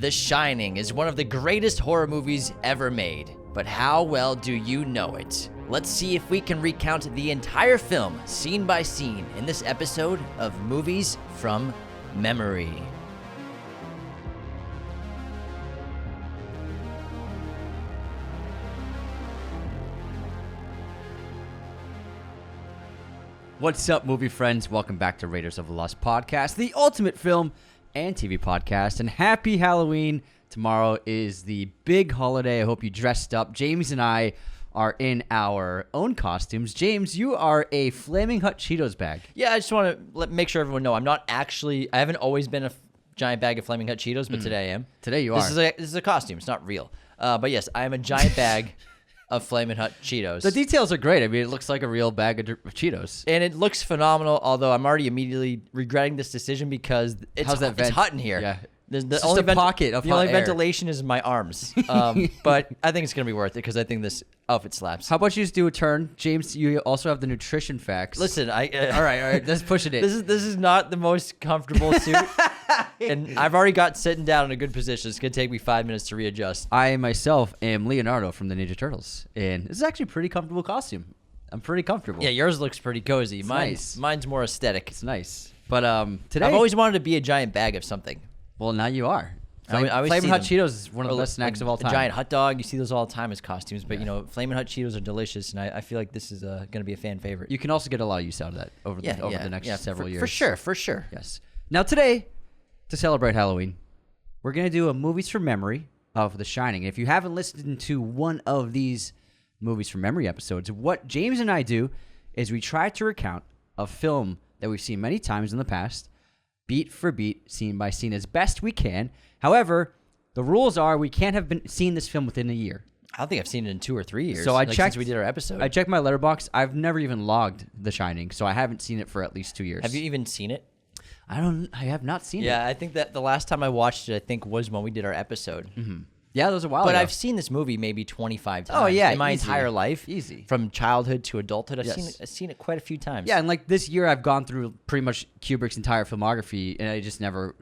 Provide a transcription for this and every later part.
The Shining is one of the greatest horror movies ever made, but how well do you know it? Let's see if we can recount the entire film, scene by scene, in this episode of Movies from Memory. What's up, movie friends? Welcome back to Raiders of the Lost Podcast, the ultimate film and TV podcast, and happy Halloween. Tomorrow is the big holiday. I hope you dressed up. James and I are in our own costumes. James, you are a Flaming Hut Cheetos bag. Yeah, I just want to make sure everyone know I haven't always been a giant bag of Flaming Hut Cheetos, but today I am. Today you are. This is a costume. It's not real. But yes, I am a giant bag of Flamin' Hut Cheetos. The details are great. I mean, it looks like a real bag of Cheetos. And it looks phenomenal, although I'm already immediately regretting this decision because it's hot in here. Yeah. The only pocket of the hot only air. ventilation is my arms. But I think it's going to be worth it because I think this outfit slaps. How about you just do a turn? James, you also have the nutrition facts. Listen, all right, let's push it. This is not the most comfortable suit. And I've already got sitting down in a good position. It's going to take me 5 minutes to readjust. I myself am Leonardo from the Ninja Turtles, and this is actually a pretty comfortable costume. I'm pretty comfortable. Yeah, yours looks pretty cozy. Mine's more aesthetic. It's nice. But today, I've always wanted to be a giant bag of something. Well, now you are. I always Flamin' see Hut them. Cheetos is one of the best snacks of all time. A giant hot dog. You see those all the time as costumes. But, you know, Flamin' Hut Cheetos are delicious, and I feel like this is going to be a fan favorite. You can also get a lot of use out of that over the next several years. For sure. Yes. Now today, to celebrate Halloween, we're going to do a Movies from Memory of The Shining. If you haven't listened to one of these Movies from Memory episodes, what James and I do is we try to recount a film that we've seen many times in the past, beat for beat, scene by scene, as best we can. However, the rules are we can't have seen this film within a year. I don't think I've seen it in 2 or 3 years. So I checked. Since we did our episode. I checked my letterbox. I've never even logged The Shining, so I haven't seen it for at least 2 years. Have you even seen it? I have not seen it. Yeah, I think that the last time I watched it, was when we did our episode. Mm-hmm. Yeah, that was a while ago. But I've seen this movie maybe 25 times. Oh, yeah, in my easy. entire life. Easy. From childhood to adulthood. I've Yes. seen it quite a few times. Yeah, and like this year I've gone through pretty much Kubrick's entire filmography, and I just never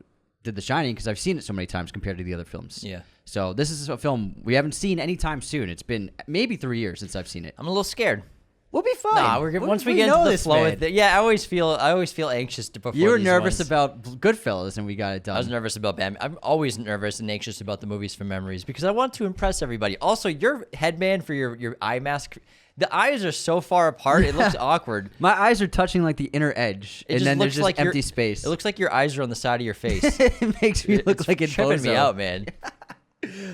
did The Shining because I've seen it so many times compared to the other films. Yeah. So this is a film we haven't seen anytime soon. It's been maybe 3 years since I've seen it. I'm a little scared. We'll be fine. Nah, once we get into the flow of it. Yeah, I always feel anxious before You were these nervous ones. about Goodfellas, and we got it done. I was nervous about Batman. I'm always nervous and anxious about the movies from memories because I want to impress everybody. Also, your headband for your eye mask, the eyes are so far apart, it looks awkward. My eyes are touching like the inner edge, and then there's just empty space. It looks like your eyes are on the side of your face. It makes me look like it's a tripping bozo. me out, man.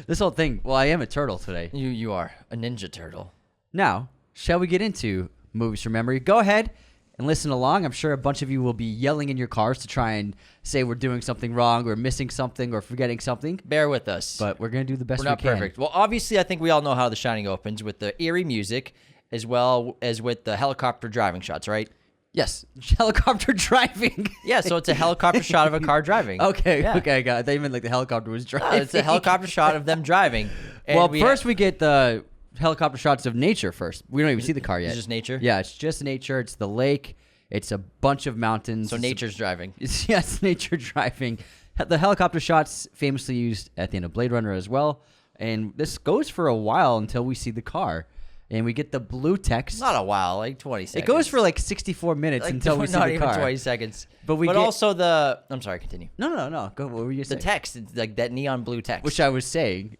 This whole thing. Well, I am a turtle today. You are a ninja turtle. Now, shall we get into Movies from Memory? Go ahead and listen along. I'm sure a bunch of you will be yelling in your cars to try and say we're doing something wrong or missing something or forgetting something. Bear with us. But we're going to do the best we We're not can. perfect. Well, obviously, I think we all know how The Shining opens with the eerie music as well as with the helicopter driving shots, right? Yes. Helicopter driving. Yeah, so it's a helicopter shot of a car driving. Okay, Yeah. okay, I got it. They meant like the helicopter was driving. No, it's a helicopter shot of them driving. And Well, first we get the helicopter shots of nature first. We don't even see the car yet. It's just nature? Yeah, it's just nature. It's the lake. It's a bunch of mountains. So nature's driving. It's nature driving. The helicopter shots famously used at the end of Blade Runner as well. And this goes for a while until we see the car. And we get the blue text. Not a while, like 20 seconds. It goes for like 64 minutes until we see the car. Not even 20 seconds. But also the... I'm sorry, continue. No. Go. What were you saying? The text, it's like that neon blue text. Which I was saying.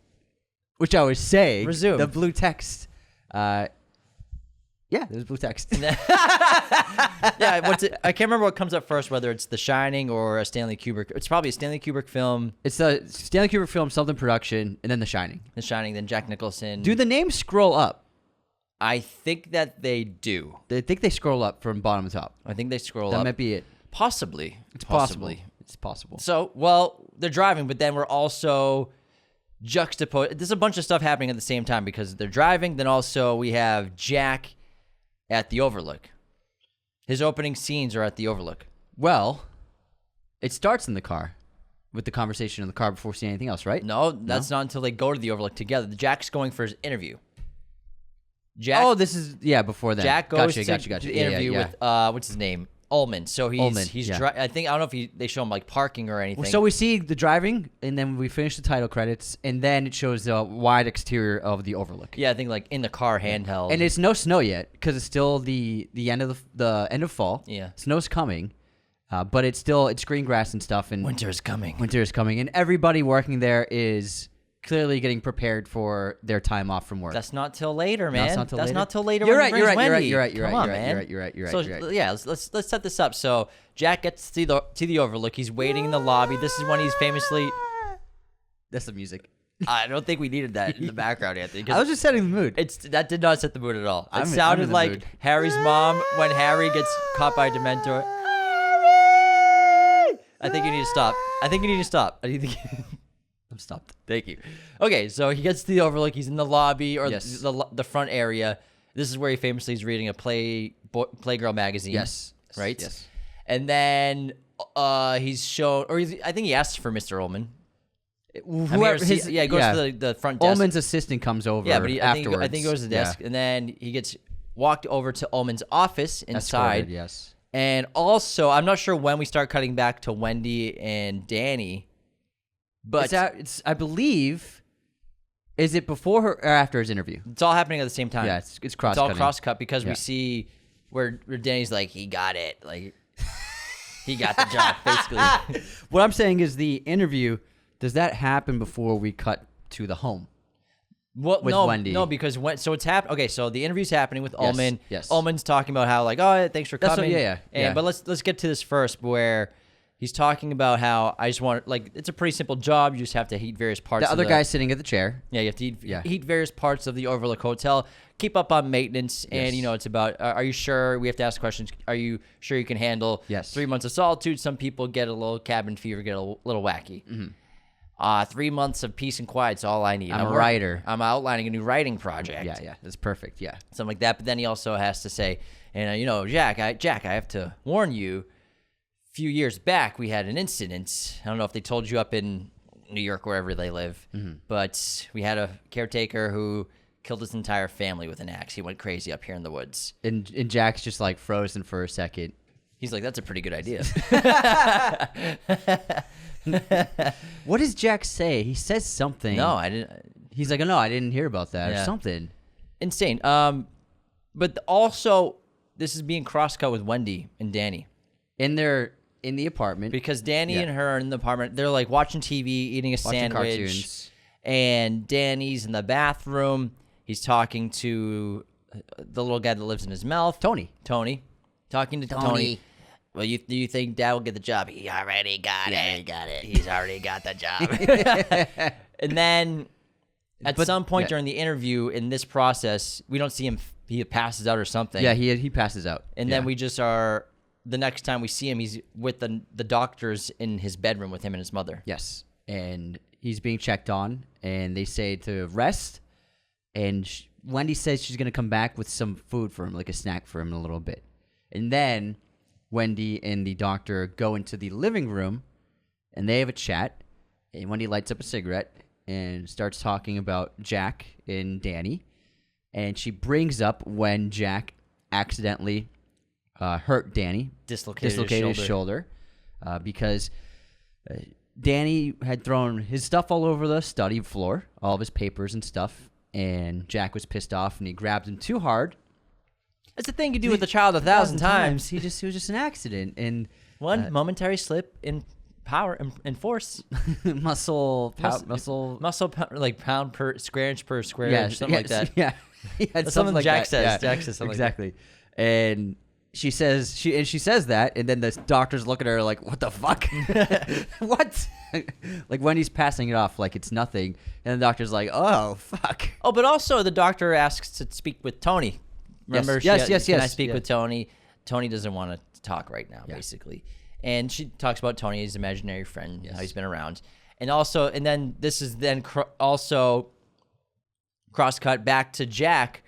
Resume. The blue text. Yeah, there's blue text. Yeah, I can't remember what comes up first, whether it's The Shining or a Stanley Kubrick. It's probably a Stanley Kubrick film. It's a Stanley Kubrick film, something production, and then The Shining. The Shining, then Jack Nicholson. Do the names scroll up? I think that they do. I think they scroll up from bottom to top. I think they scroll up. That might be it. Possibly. It's possible. It's possible. So, well, they're driving, but then we're also juxtaposed. There's a bunch of stuff happening at the same time because they're driving. Then also we have Jack at the Overlook. His opening scenes are at the Overlook. Well, it starts in the car with the conversation in the car before seeing anything else, right? No, that's not until they go to the Overlook together. Jack's going for his interview. Jack, this is before that. Jack goes to to the interview with what's his name? Ullman. So Ullman, he's yeah. I don't know if they show him like parking or anything. So we see the driving, and then we finish the title credits, and then it shows the wide exterior of the Overlook. Yeah, I think like in the car handheld. And it's no snow yet because it's still the end of the end of fall. Yeah. Snow's coming, but it's green grass and stuff. And winter is coming. Winter is coming, and everybody working there is clearly getting prepared for their time off from work. That's not till later, man. That's not till later. You're when right. he brings You're Wendy. right. You're Come on, right. man. You're right. So You're right. yeah, let's set this up. So Jack gets to the Overlook. He's waiting in the lobby. This is when he's famously. That's the music. I don't think we needed that in the background, Anthony. I was just setting the mood. That did not set the mood at all. It I'm sounded in the like mood. Harry's mom when Harry gets caught by a Dementor. I think you need to stop. I'm stopped. Thank you. Okay, so he gets to the Overlook. He's in the lobby or Yes. the front area. This is where he famously is reading a Playgirl magazine. Yes. Right? Yes. And then he's shown, I think he asks for Mr. Ullman. He goes to the front desk. Ullman's assistant comes over. Yeah, but afterwards. I think he goes to the desk, and then he gets walked over to Ullman's office inside. Escorted, yes. And also, I'm not sure when we start cutting back to Wendy and Danny, but I believe, is it before or after his interview? it's all happening at the same time. Yeah, it's It's cross-cutting. all cross-cut because Yeah. we see where Danny's like, he got it. Like, he got the job, basically. What I'm saying is the interview, does that happen before we cut to the home? With Wendy. No, because so it's happening. Okay, so the interview's happening with Ullman. Yes. Ullman's talking about how like, oh, thanks for That's what- coming. yeah. But let's get to this first, where he's talking about how I just want it's a pretty simple job. You just have to heat various parts. The other guy's sitting at the chair. Yeah, you have to heat various parts of the Overlook Hotel. Keep up on maintenance, and it's about. Are you sure? We have to ask questions. Are you sure you can handle? 3 months of solitude. Some people get a little cabin fever, get a little wacky. 3 months of peace and quiet's all I need. I'm a writer. I'm outlining a new writing project. Yeah, that's perfect. Yeah. Something like that. But then he also has to say, and Jack, I have to warn you. A few years back, we had an incident. I don't know if they told you up in New York, wherever they live, but we had a caretaker who killed his entire family with an axe. He went crazy up here in the woods. And Jack's just like frozen for a second. He's like, that's a pretty good idea. What does Jack say? He says something. No, I didn't. He's like, oh, no, I didn't hear about that Yeah. or something. Insane. But also, this is being cross-cut with Wendy and Danny. In the apartment. Because Danny and her are in the apartment. They're like watching TV, eating a Watching sandwich. cartoons. And Danny's in the bathroom. He's talking to the little guy that lives in his mouth. Tony. Talking to Tony. Well, do you think Dad will get the job? He already got it. He got it. He's already got the job. And then at some point during the interview in this process, we don't see him. He passes out or something. Yeah, he passes out. And then we just are. The next time we see him, he's with the doctors in his bedroom with him and his mother. Yes. And he's being checked on, and they say to rest. And Wendy says she's going to come back with some food for him, like a snack for him in a little bit. And then Wendy and the doctor go into the living room, and they have a chat. And Wendy lights up a cigarette and starts talking about Jack and Danny. And she brings up when Jack accidentally hurt Danny. Dislocated his shoulder. Because Danny had thrown his stuff all over the study floor, all of his papers and stuff. And Jack was pissed off, and he grabbed him too hard. That's the thing you do with a child 1,000 times. It was just an accident, and One momentary slip in power and force. muscle, like pound per square inch per square inch, something like that. Yeah, That's something like Jack that. says. Yeah, Jack says something exactly. And she says that, and then the doctors look at her like, "What the fuck? What?" Like Wendy's passing it off like it's nothing, and the doctor's like, "Oh fuck." Oh, but also the doctor asks to speak with Tony. Remember? Yes. Can I speak with Tony? Tony doesn't want to talk right now, basically. And she talks about Tony, his imaginary friend, how he's been around. And also, and then this is then also cross-cut back to Jack,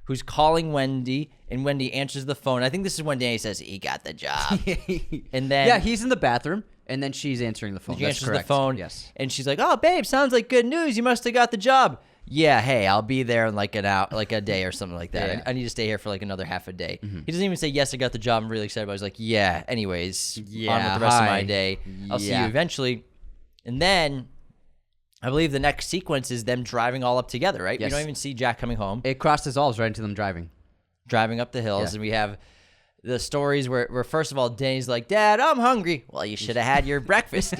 who's calling Wendy, and Wendy answers the phone. I think this is when Danny says, he got the job. And then he's in the bathroom, and then she's answering the phone. she That's answers correct. the phone, Yes. and she's like, oh, babe, sounds like good news. You must have got the job. yeah, hey, I'll be there in like an hour, like a day or something like that. Yeah. I need to stay here for like another half a day. He doesn't even say, yes, I got the job. I'm really excited. But he's like, yeah, anyways, on with the rest of my day. I'll see you eventually. And then I believe the next sequence is them driving all up together, right? Yes. We don't even see Jack coming home. It cross dissolves right into them driving Up the hills. And we have the stories where first of all, Danny's like, Dad, I'm hungry. Well, you should have had your breakfast.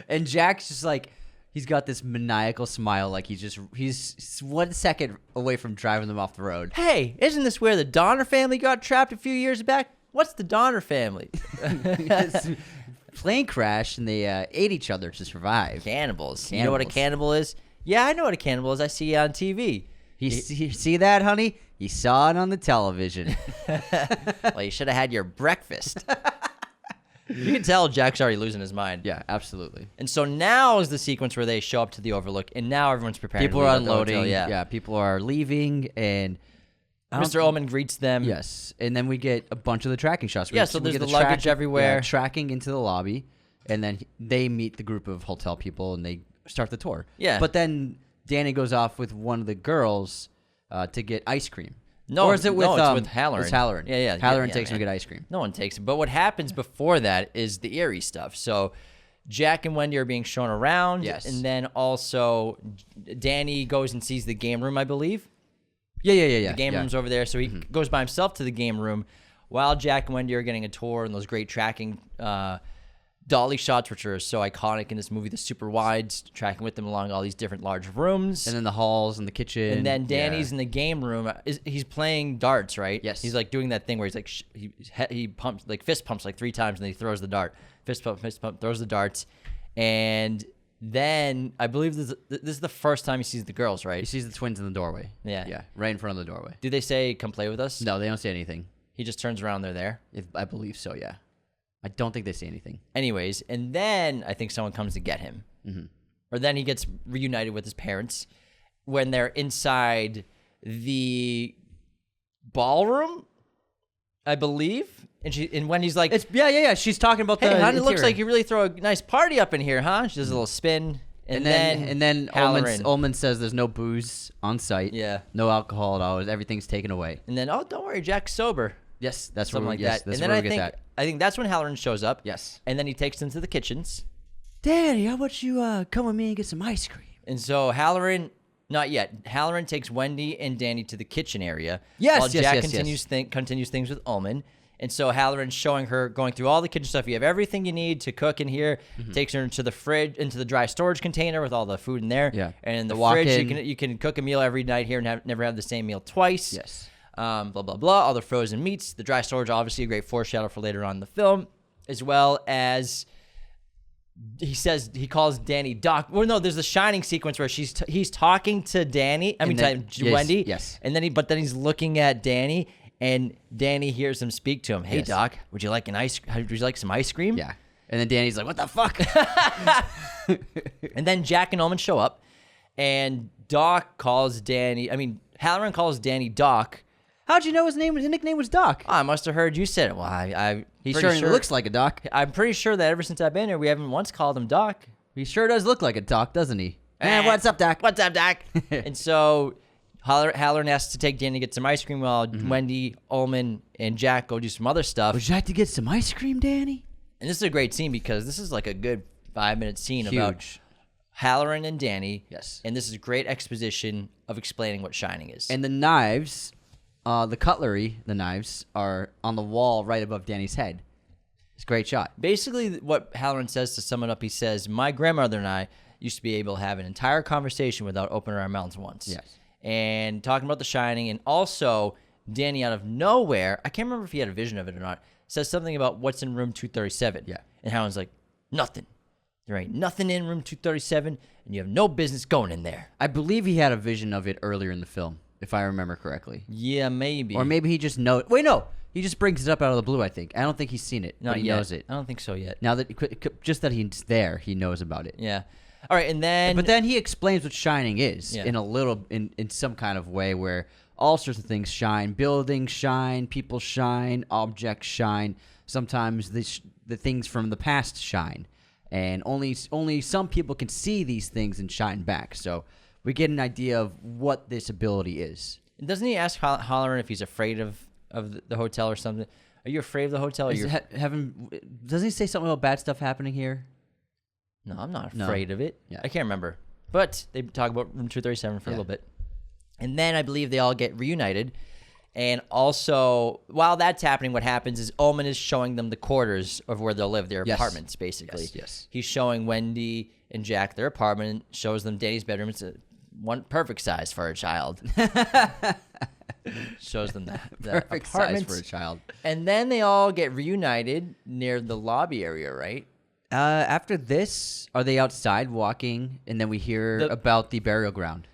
And Jack's just like, he's got this maniacal smile, like he's 1 second away from driving them off the road. Hey, isn't this where the Donner family got trapped a few years back? What's the Donner family? Plane crash, and they ate each other to survive. Cannibals. You know what a cannibal is? Yeah, I know what a cannibal is. I see it on TV. You see that, honey? You saw it on the television. Well, you should have had your breakfast. You can tell Jack's already losing his mind. Yeah, absolutely. And so now is the sequence where they show up to the Overlook, and now everyone's preparing. People to are leave at the hotel, unloading. Yeah, people are leaving, and Mr. Ullman greets them. Yes, and then we get a bunch of the tracking shots. Yeah, so there's the luggage everywhere. Yeah, tracking into the lobby, and then they meet the group of hotel people, and they start the tour. Yeah. But then Danny goes off with one of the girls to get ice cream. No, or is it with, it's with Halloran. It's Halloran. Yeah. Halloran yeah, takes him man. to get ice cream. No one takes it. But what happens before that is the eerie stuff. So Jack and Wendy are being shown around. Yes. And then also Danny goes and sees the game room, I believe. Yeah. The game room's over there. So he goes by himself to the game room while Jack and Wendy are getting a tour and those great tracking dolly shots, which are so iconic in this movie, the super wides, tracking with them along all these different large rooms. And then the halls and the kitchen. And then Danny's in the game room. He's playing darts, right? Yes. He's like doing that thing where he's like he pumps, like fist pumps like 3 times, and then he throws the dart. Fist pump, throws the darts. And then I believe this is the first time he sees the girls, right? He sees the twins in the doorway. Yeah. Right in front of the doorway. Do they say, come play with us? No, they don't say anything. He just turns around, they're there. I believe so, yeah. I don't think they say anything. Anyways, and then I think someone comes to get him. Or then he gets reunited with his parents when they're inside the ballroom, I believe. And Wendy's like, Yeah. She's talking about hey, the hon, it looks interior. like you really throw a nice party up in here, huh? She does a little spin. And then Halloran. Ullman says there's no booze on site. Yeah. No alcohol at all. Everything's taken away. And then, oh, don't worry, Jack's sober. Yes, that's Something where like we, yes, that. That's And then where we get that. I think that's when Halloran shows up. Yes. And then he takes them to the kitchens. Daddy, how about you come with me and get some ice cream? And so Halloran, not yet. Halloran takes Wendy and Danny to the kitchen area. Yes, while yes, Jack yes, continues things with Ullman. And so Halloran's showing her, going through all the kitchen stuff. You have everything you need to cook in here. Takes her into the fridge, into the dry storage container with all the food in there. Yeah. And in the walk-in. fridge, you can cook a meal every night here and never have the same meal twice. Yes. Blah, blah, blah. All the frozen meats. The dry storage, obviously a great foreshadow for later on in the film. As well as he calls Danny Doc. Well, no, there's the Shining sequence where he's talking to Danny. Wendy. Yes. And then he's looking at Danny. And Danny hears him speak to him. Hey, Yes. Doc, would you like some ice cream? Yeah. And then Danny's like, what the fuck? And then Jack and Ullman show up, and Halloran calls Danny Doc. How'd you know his nickname was Doc? Oh, I must have heard you said it. Well, He sure looks like a Doc. I'm pretty sure that ever since I've been here, we haven't once called him Doc. He sure does look like a Doc, doesn't he? What's up, Doc? What's up, Doc? And so Halloran asks to take Danny to get some ice cream while Wendy, Ullman, and Jack go do some other stuff. Would you like to get some ice cream, Danny? And this is a great scene because this is like a good 5-minute scene about Halloran and Danny. Yes. And this is great exposition of explaining what Shining is. And the knives, the cutlery, the knives, are on the wall right above Danny's head. It's a great shot. Basically, what Halloran says, to sum it up, he says, my grandmother and I used to be able to have an entire conversation without opening our mouths once. Yes. And talking about The Shining, and also Danny out of nowhere, I can't remember if he had a vision of it or not, says something about what's in room 237. Yeah. And Halloran's like, nothing. There ain't nothing in room 237, and you have no business going in there. I believe he had a vision of it earlier in the film, if I remember correctly. Yeah, maybe. Or maybe he just knows. Wait, no. He just brings it up out of the blue, I think. I don't think he's seen it, Not but he yet. knows it. I don't think so yet. Now that just that he's there, he knows about it. Yeah. All right, and then... But then he explains what shining is Yeah. in some kind of way where all sorts of things shine. Buildings shine, people shine, objects shine. Sometimes the things from the past shine. and only some people can see these things and shine back. So we get an idea of what this ability is. And doesn't he ask Halloran if he's afraid of the hotel or something? Are you afraid of the hotel? Doesn't he say something about bad stuff happening here? No, I'm not afraid of it. Yeah. I can't remember. But they talk about room 237 for a little bit. And then I believe they all get reunited. And also, while that's happening, what happens is Ullman is showing them the quarters of where they'll live, their apartments, basically. Yes. He's showing Wendy and Jack their apartment, shows them Danny's bedroom. It's one perfect size for a child. Shows them the Perfect size for a child. And then they all get reunited near the lobby area, right? After this, are they outside walking, and then we hear about the burial ground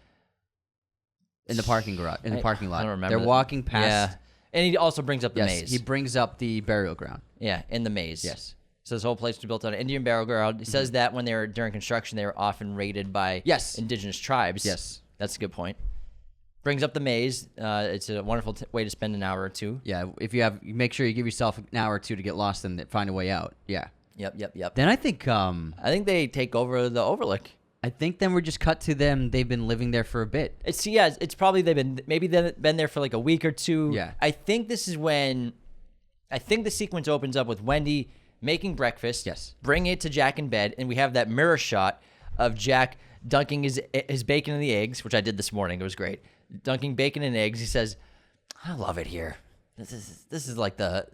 in the parking lot? I don't remember. They're walking past. Yeah, and he also brings up the maze. He brings up the burial ground. Yeah, in the maze. Yes. So this whole place was built on an Indian burial ground. He says that when they were during construction, they were often raided by indigenous tribes. Yes. That's a good point. Brings up the maze. It's a wonderful way to spend an hour or two. Yeah, if you make sure you give yourself an hour or two to get lost and find a way out. Yeah. Yep. Then I think they take over the Overlook. I think then we're just cut to them. They've been living there for a bit. It's probably they've been there for like a week or two. Yeah. I think this is when the sequence opens up with Wendy making breakfast. Yes. Bringing it to Jack in bed, and we have that mirror shot of Jack dunking his bacon in the eggs, which I did this morning. It was great. Dunking bacon and eggs. He says, "I love it here. This is like the."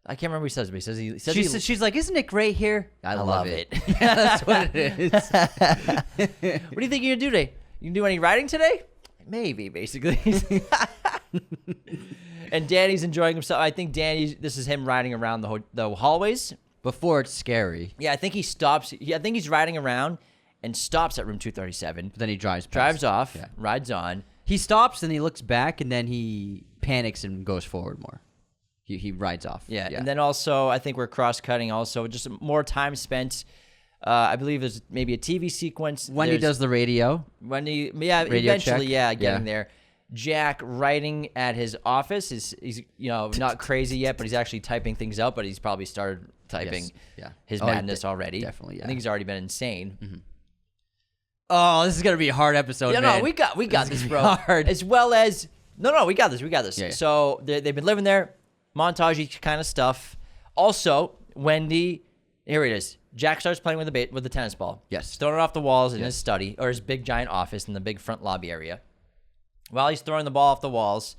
I can't remember what he says, but he says she's like, "Isn't it great here?" I love it. Yeah, that's what it is. What do you think you're gonna do today? You gonna do any writing today? Maybe, basically. And Danny's enjoying himself. I think this is him riding around the hallways. Before it's scary. Yeah, I think he stops. I think he's riding around and stops at room 237. But then he drives off, rides on. He stops and he looks back and then he panics and goes forward more. He rides off. Yeah, and then also I think we're cross-cutting also. Just more time spent. I believe there's maybe a TV sequence. Wendy does the radio. Wendy, radio eventually, check. Getting there. Jack writing at his office. He's not crazy yet, but he's actually typing things out. But he's probably started typing his madness already. Definitely, yeah. I think he's already been insane. Mm-hmm. Oh, this is gonna be a hard episode. Yeah, man. no, we got this, bro. Hard. As well as we got this. Yeah. So they've been living there, montage kind of stuff. Also, Wendy, here it is. Jack starts playing with the tennis ball. Yes, throwing it off the walls in his study or his big giant office in the big front lobby area. While he's throwing the ball off the walls,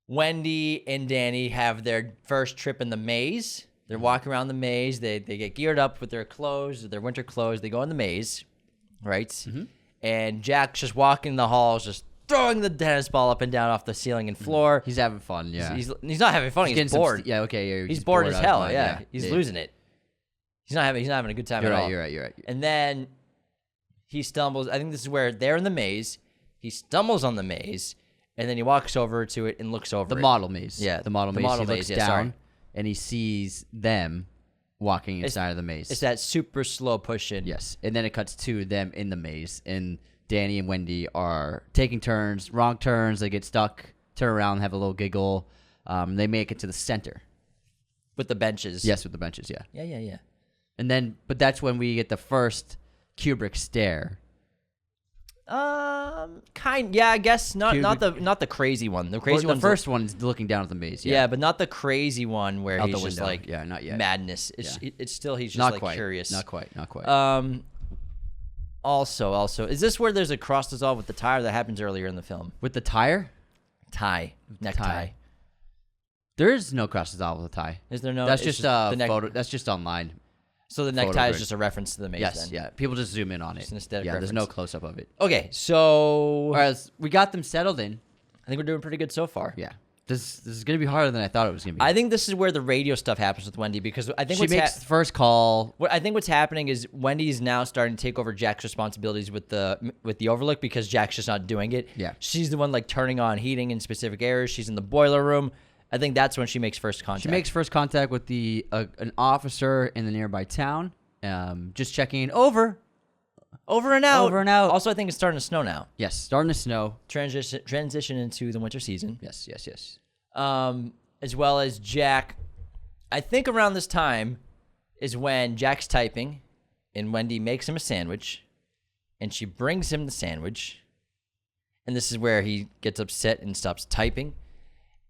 Wendy and Danny have their first trip in the maze. They're walking around the maze. They get geared up with their clothes, their winter clothes. They go in the maze, right? Mm-hmm. And Jack's just walking the halls, just throwing the tennis ball up and down off the ceiling and floor. He's having fun, yeah. He's not having fun. He's bored. He's bored as hell, yeah. He's losing it. He's not having a good time at all. You're right. And then he stumbles. I think this is where they're in the maze. He stumbles on the maze, and then he walks over to it and looks over the model maze. Yeah, the model maze. He looks down, sorry. and he sees them walking inside of the maze. It's that super slow push in. Yes, and then it cuts to them in the maze, and Danny and Wendy are taking turns, wrong turns. They get stuck, turn around, have a little giggle. They make it to the center. With the benches. Yes, with the benches, yeah. Yeah. And then, but that's when we get the first Kubrick stare. I guess not the crazy one. The crazy one. The first one is looking down at the maze. Yeah, but not the crazy one where he's just like not yet. Madness. It's still he's just not like quite. Curious. Not quite. Also, is this where there's a cross dissolve with the tire that happens earlier in the film? With the tire? Necktie. There's no cross dissolve with the tie. Is there no? That's just a photo. That's just online. So the necktie is just a reference to the maze. Yes, then? Yeah. People just zoom in on it. Just an aesthetic yeah, reference. There's no close up of it. Okay, so whereas we got them settled in. I think we're doing pretty good so far. Yeah. This is gonna be harder than I thought it was gonna be. I think this is where the radio stuff happens with Wendy because I think she makes the first call. What I think what's happening is Wendy's now starting to take over Jack's responsibilities with the Overlook because Jack's just not doing it. Yeah. She's the one like turning on heating in specific areas. She's in the boiler room. I think that's when she makes first contact. She makes first contact with an officer in the nearby town. Just checking in. Over and out. Also, I think it's starting to snow now. Yes, starting to snow. Transition into the winter season. Yes. As well as Jack. I think around this time is when Jack's typing and Wendy makes him a sandwich, and she brings him the sandwich, and this is where he gets upset and stops typing.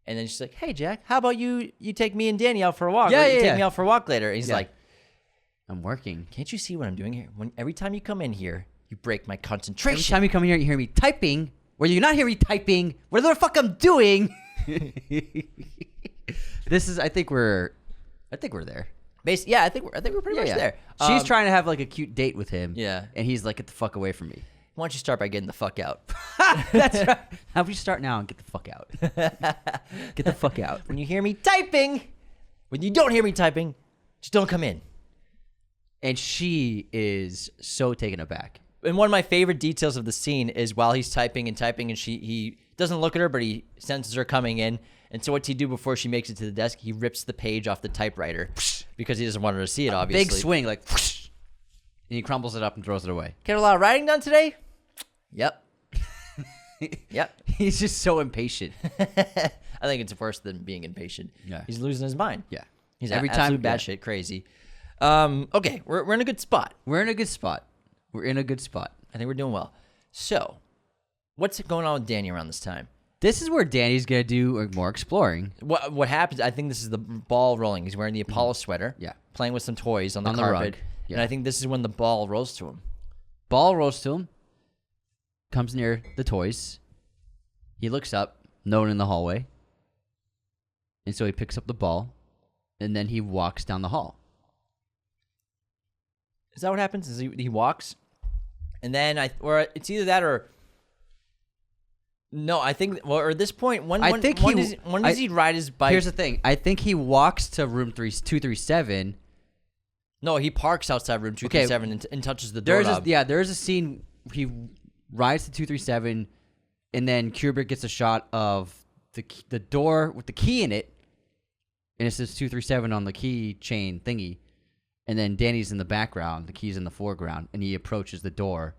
And then she's like, "Hey, Jack, how about you take me and Danny out for a walk? Yeah, or you yeah, take yeah. me out for a walk later." And he's like, I'm working. "Can't you see what I'm doing here? Every time you come in here, you break my Every concentration." time you come here, you hear me typing. Where you not hear me typing, what the fuck I'm doing? I think we're there. Yeah, I think we're pretty much there. She's trying to have like a cute date with him. Yeah. And he's like, get the fuck away from me. Why don't you start by getting the fuck out? That's right. How about you start now and get the fuck out? Get the fuck out. When you hear me typing, when you don't hear me typing, just don't come in. And she is so taken aback. And one of my favorite details of the scene is while he's typing, and he doesn't look at her, but he senses her coming in. And so what's he do before she makes it to the desk? He rips the page off the typewriter because he doesn't want her to see it, obviously. Big swing, like, and he crumbles it up and throws it away. Get a lot of writing done today? Yep. Yep. He's just so impatient. I think it's worse than being impatient. Yeah. He's losing his mind. Yeah. He's Every absolute time batshit crazy. Okay, we're in a good spot. We're in a good spot. I think we're doing well. So, what's going on with Danny around this time? This is where Danny's going to do more exploring. What happens, I think this is the ball rolling. He's wearing the Apollo sweater. Yeah. Playing with some toys on the On the carpet. rug. Yeah. And I think this is when the ball rolls to him. Ball rolls to him. Comes near the toys. He looks up, no one in the hallway. And so he picks up the ball. And then he walks down the hall. Is that what happens? Is he walks? And then it's either that or... No, I think... Well, or at this point, when does he ride his bike? Here's the thing. I think he walks to room 237. No, he parks outside room 237 and touches the There's doorknob. there's a scene. He rides to 237, and then Kubrick gets a shot of the door with the key in it, and it says 237 on the key chain thingy. And then Danny's in the background, the key's in the foreground, and he approaches the door.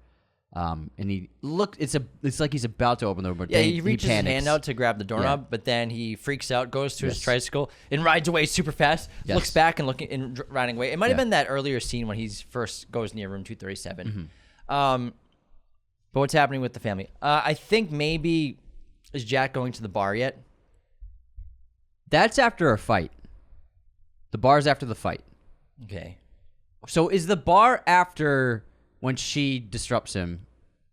And he it's like he's about to open the door, but he reaches his panics. hand out to grab the doorknob, but then he freaks out, goes to his tricycle, and rides away super fast. Yes. Looks back and riding away. It might have been that earlier scene when he first goes near room 237. Mm-hmm. But what's happening with the family? I think maybe is Jack going to the bar yet? That's after a fight. The bar's after the fight. Okay. So is the bar after when she disrupts him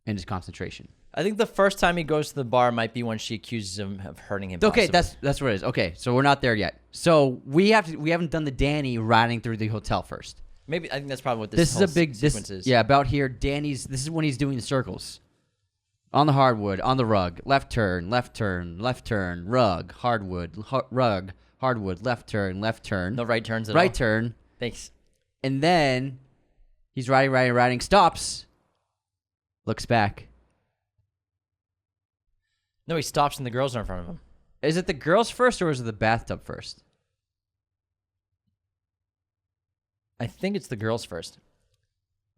in his concentration? I think the first time he goes to the bar might be when she accuses him of hurting him. Okay, possibly. that's what it is. Okay, so we're not there yet. So we haven't done the Danny riding through the hotel first. Maybe I think that's probably what This is a big sequence is. Yeah, about here. This is when he's doing the circles. On the hardwood, on the rug, left turn, rug, hardwood, rug, hardwood, left turn. No right turns at all. Right turn. Thanks. And then he's riding, stops, looks back. No, he stops and the girls are in front of him. Is it the girls first or is it the bathtub first? I think it's the girls first.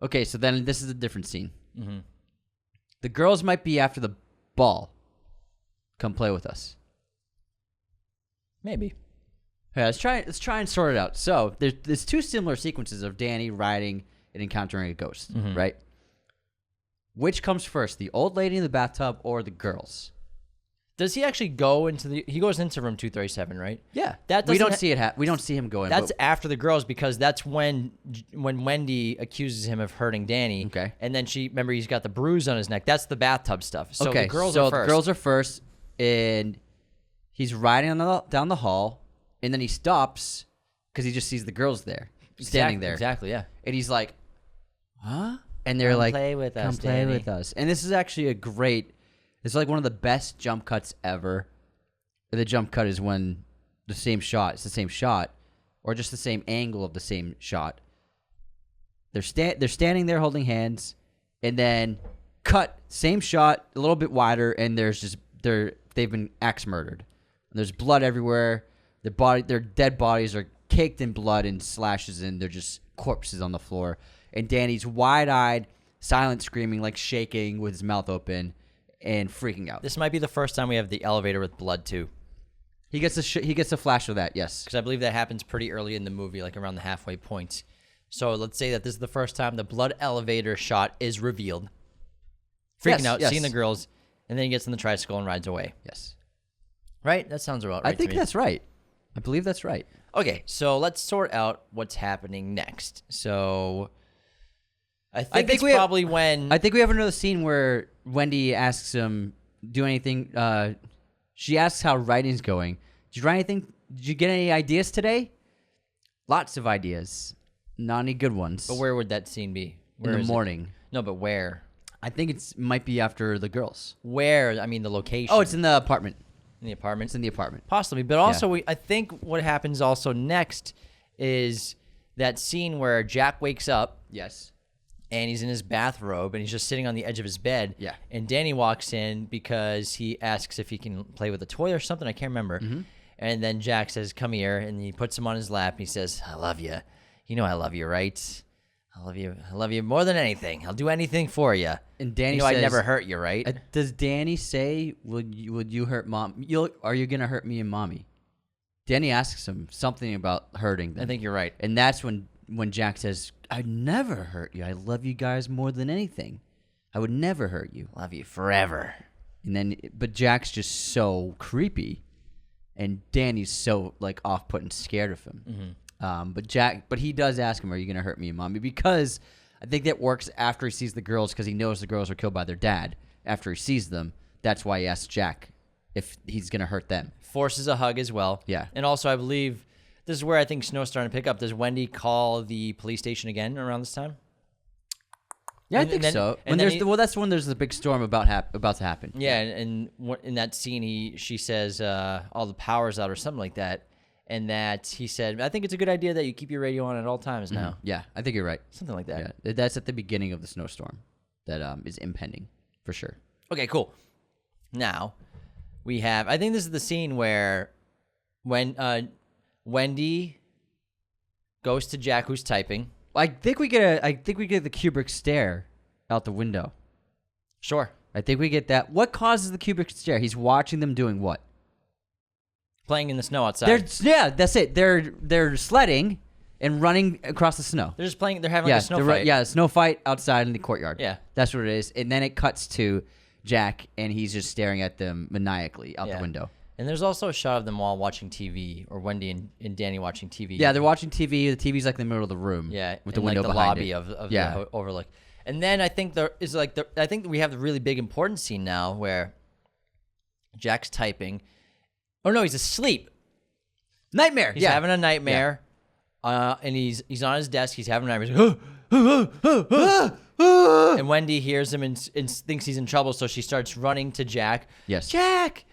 Okay, so then this is a different scene. Mm-hmm. The girls might be after the ball. Come play with us. Maybe. Yeah, let's try and sort it out. So there's two similar sequences of Danny riding and encountering a ghost, right? Which comes first, the old lady in the bathtub or the girls? Does he actually go into he goes into room 237, right? Yeah, That we don't see it. We don't see him go in. That's but- after the girls because that's when Wendy accuses him of hurting Danny. Okay. And then remember he's got the bruise on his neck. That's the bathtub stuff. So okay. the girls so are first. the girls are first, and he's riding down the hall, and then he stops because he just sees the girls there, standing there. Exactly. Yeah. And he's like, "Huh?" And they're Come like, play with us, "Come play Danny." with us." And this is actually it's like one of the best jump cuts ever. The jump cut is when it's the same shot, or just the same angle of the same shot. They're standing there holding hands, and then cut, same shot, a little bit wider, and they've been axe murdered. There's blood everywhere. Their dead bodies are caked in blood and slashes, and they're just corpses on the floor. And Danny's wide-eyed, silent screaming, like shaking with his mouth open and freaking out. This might be the first time we have the elevator with blood too. He gets a flash of that, yes. Because I believe that happens pretty early in the movie, like around the halfway point. So let's say that this is the first time the blood elevator shot is revealed. Freaking out, seeing the girls, and then he gets in the tricycle and rides away. Yes. Right? That sounds about right. I think to me. that's right. I believe that's right. Okay, so let's sort out what's happening next. So I think it's probably when... I think we have another scene where Wendy asks him, do anything... she asks how writing's going. Did you write anything? Did you get any ideas today? Lots of ideas. Not any good ones. But where would that scene be? In the morning. No, but where? I think it might be after the girls. Where? I mean, the location. Oh, it's in the apartment. In the apartment? It's in the apartment. Possibly. But also, I think what happens also next is that scene where Jack wakes up. Yes. And he's in his bathrobe, and he's just sitting on the edge of his bed. Yeah. And Danny walks in because he asks if he can play with a toy or something. I can't remember. Mm-hmm. And then Jack says, come here. And he puts him on his lap. He says, I love you. You know I love you, right? I love you. I love you more than anything. I'll do anything for you. And Danny says, I'd never hurt you, right? Does Danny say, would you hurt mom? Are you going to hurt me and mommy? Danny asks him something about hurting them. I think you're right. And that's when Jack says, I'd never hurt you. I love you guys more than anything. I would never hurt you. Love you forever. And then, but Jack's just so creepy. And Danny's so like off-put and scared of him. Mm-hmm. But he does ask him, are you going to hurt me and mommy? Because I think that works after he sees the girls, because he knows the girls were killed by their dad. After he sees them, that's why he asks Jack if he's going to hurt them. Forces a hug as well. Yeah. And also, I believe, this is where I think Snow's starting to pick up. Does Wendy call the police station again around this time? Yeah, I think so. That's when there's the big storm about to happen. Yeah, and in that scene, she says all the power's out or something like that. And that he said, I think it's a good idea that you keep your radio on at all times now. Mm-hmm. Yeah, I think you're right. Something like that. Yeah, that's at the beginning of the snowstorm that is impending, for sure. Okay, cool. Now, we have, I think this is the scene where when Wendy goes to Jack, who's typing. I think we get the Kubrick stare out the window. Sure. I think we get that. What causes the Kubrick stare? He's watching them doing what? Playing in the snow outside. That's it. They're sledding and running across the snow. They're just playing. They're having like a snow fight. Yeah, a snow fight outside in the courtyard. Yeah. That's what it is. And then it cuts to Jack, and he's just staring at them maniacally out the window. And there's also a shot of them all watching TV, or Wendy and Danny watching TV. Yeah, they're watching TV. The TV's like in the middle of the room. Yeah, with the window behind it. Of the Overlook. And then I think I think we have the really big important scene now where Jack's typing. Oh no, he's asleep. Nightmare. He's having a nightmare. Yeah. And he's on his desk. He's having a nightmare. And Wendy hears him and thinks he's in trouble, so she starts running to Jack. Yes. Jack.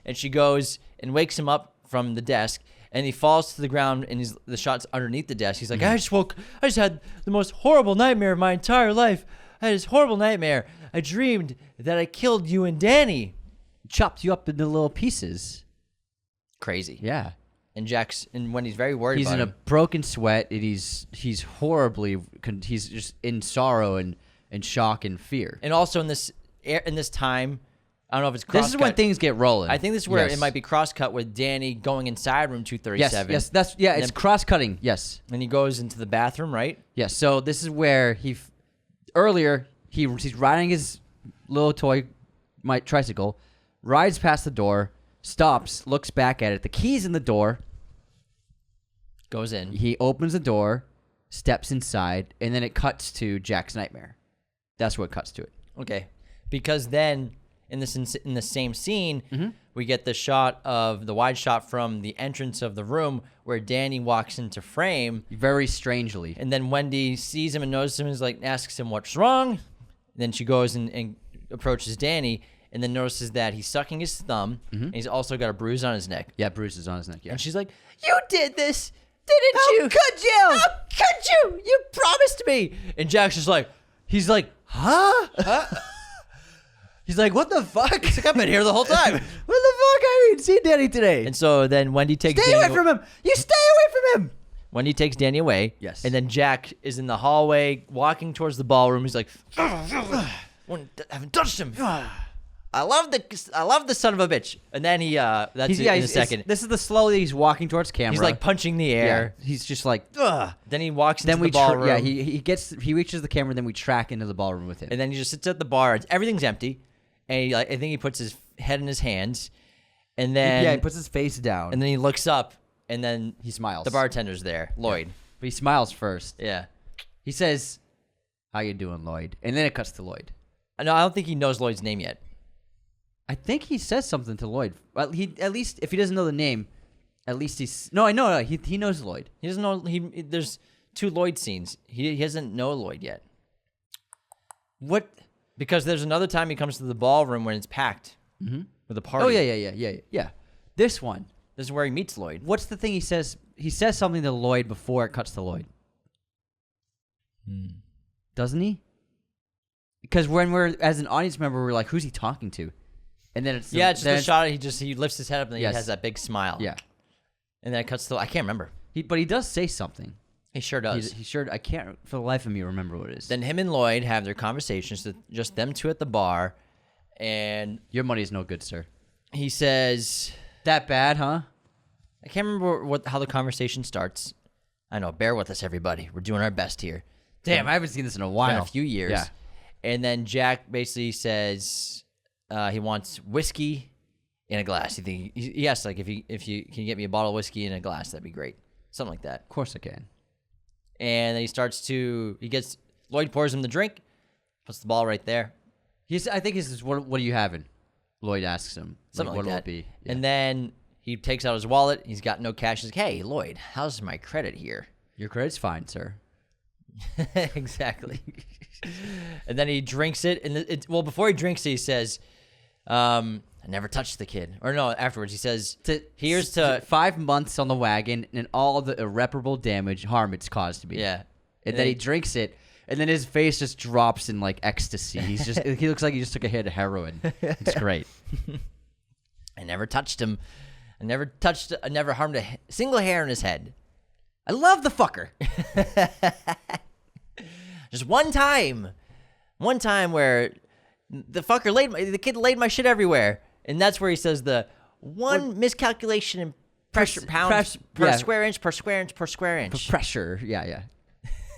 And she goes and wakes him up from the desk, and he falls to the ground, and the shot's underneath the desk. He's like, I just had the most horrible nightmare of my entire life. I had this horrible nightmare. I dreamed that I killed you and Danny. Chopped you up into little pieces. Crazy. Yeah. And Wendy's very worried about him. He's in a broken sweat, and he's just in sorrow and shock and fear. And also in this time, I don't know if it's cross-cut. This is when things get rolling. I think this is where it might be cross-cut with Danny going inside room 237. Yes, it's cross-cutting, yes. And he goes into the bathroom, right? Yes, so this is where earlier, he's riding his little toy tricycle, rides past the door, stops, looks back at it. The key's in the door. Goes in. He opens the door, steps inside, and then it cuts to Jack's nightmare. That's what cuts to it. Okay. Because then... In the same scene, we get the wide shot from the entrance of the room where Danny walks into frame. Very strangely. And then Wendy sees him and notices him and asks him what's wrong. Then she goes and approaches Danny and then notices that he's sucking his thumb and he's also got a bruise on his neck. Yeah, bruises on his neck, yeah. And she's like, you did this, didn't you? How could you? How could you? You promised me. And Jack's just like, huh? He's like, what the fuck? He's like, I've been here the whole time. What the fuck? I didn't see Danny today. And so then Wendy takes Stay Danny away from him. You stay away from him. Wendy takes Danny away. Yes. And then Jack is in the hallway walking towards the ballroom. He's like, I haven't touched him. I love the son of a bitch. And then he that's in a second. This is the slowly he's walking towards camera. He's like punching the air. Yeah, he's just like, ugh. Then he walks into the ballroom. He reaches the camera. Then we track into the ballroom with him. And then he just sits at the bar. Everything's empty, and I think he puts his head in his hands, and then he puts his face down, and then he looks up, and then he smiles. The bartender's there, Lloyd. Yeah. But he smiles first. Yeah. He says, "How you doing, Lloyd?" And then it cuts to Lloyd. No, I don't think he knows Lloyd's name yet. I think he says something to Lloyd. Well, at least if he doesn't know the name, at least I know he knows Lloyd. He doesn't know. There's 2 Lloyd scenes. He doesn't know Lloyd yet. What? Because there's another time he comes to the ballroom when it's packed with a party. Oh yeah. This one. This is where he meets Lloyd. What's the thing he says? He says something to Lloyd before it cuts to Lloyd. Doesn't he? Because when we're as an audience member, we're like, "Who's he talking to?" And then it's just a shot. He lifts his head up and then he has that big smile. Yeah, and then it cuts to. I can't remember. But he does say something. He sure does. He sure. I can't for the life of me remember what it is. Then him and Lloyd have their conversations. Just them 2 at the bar, and your money is no good, sir. He says, "That bad, huh?" I can't remember how the conversation starts. I know. Bear with us, everybody. We're doing our best here. Damn, I haven't seen this in a while. A few years. Yeah. And then Jack basically says he wants whiskey in a glass. He asks, like, if you can get me a bottle of whiskey in a glass, that'd be great. Something like that. Of course I can. And then Lloyd pours him the drink, puts the ball right there. I think he says, what are you having? Lloyd asks him. Something like what that. Will it be? Yeah. And then he takes out his wallet. He's got no cash. He's like, hey, Lloyd, how's my credit here? Your credit's fine, sir. Exactly. And then he drinks it. And before he drinks it, he says, I never touched the kid. Or no, afterwards he says, here's to 5 months on the wagon and all the irreparable harm it's caused to me. Yeah. And then he drinks it, and then his face just drops in like ecstasy. He looks like he just took a hit of heroin. It's great. I never touched him. I never harmed a single hair in his head. I love the fucker. Just one time where the kid laid my shit everywhere. And that's where he says the miscalculation in pressure pounds per square inch. For pressure. Yeah.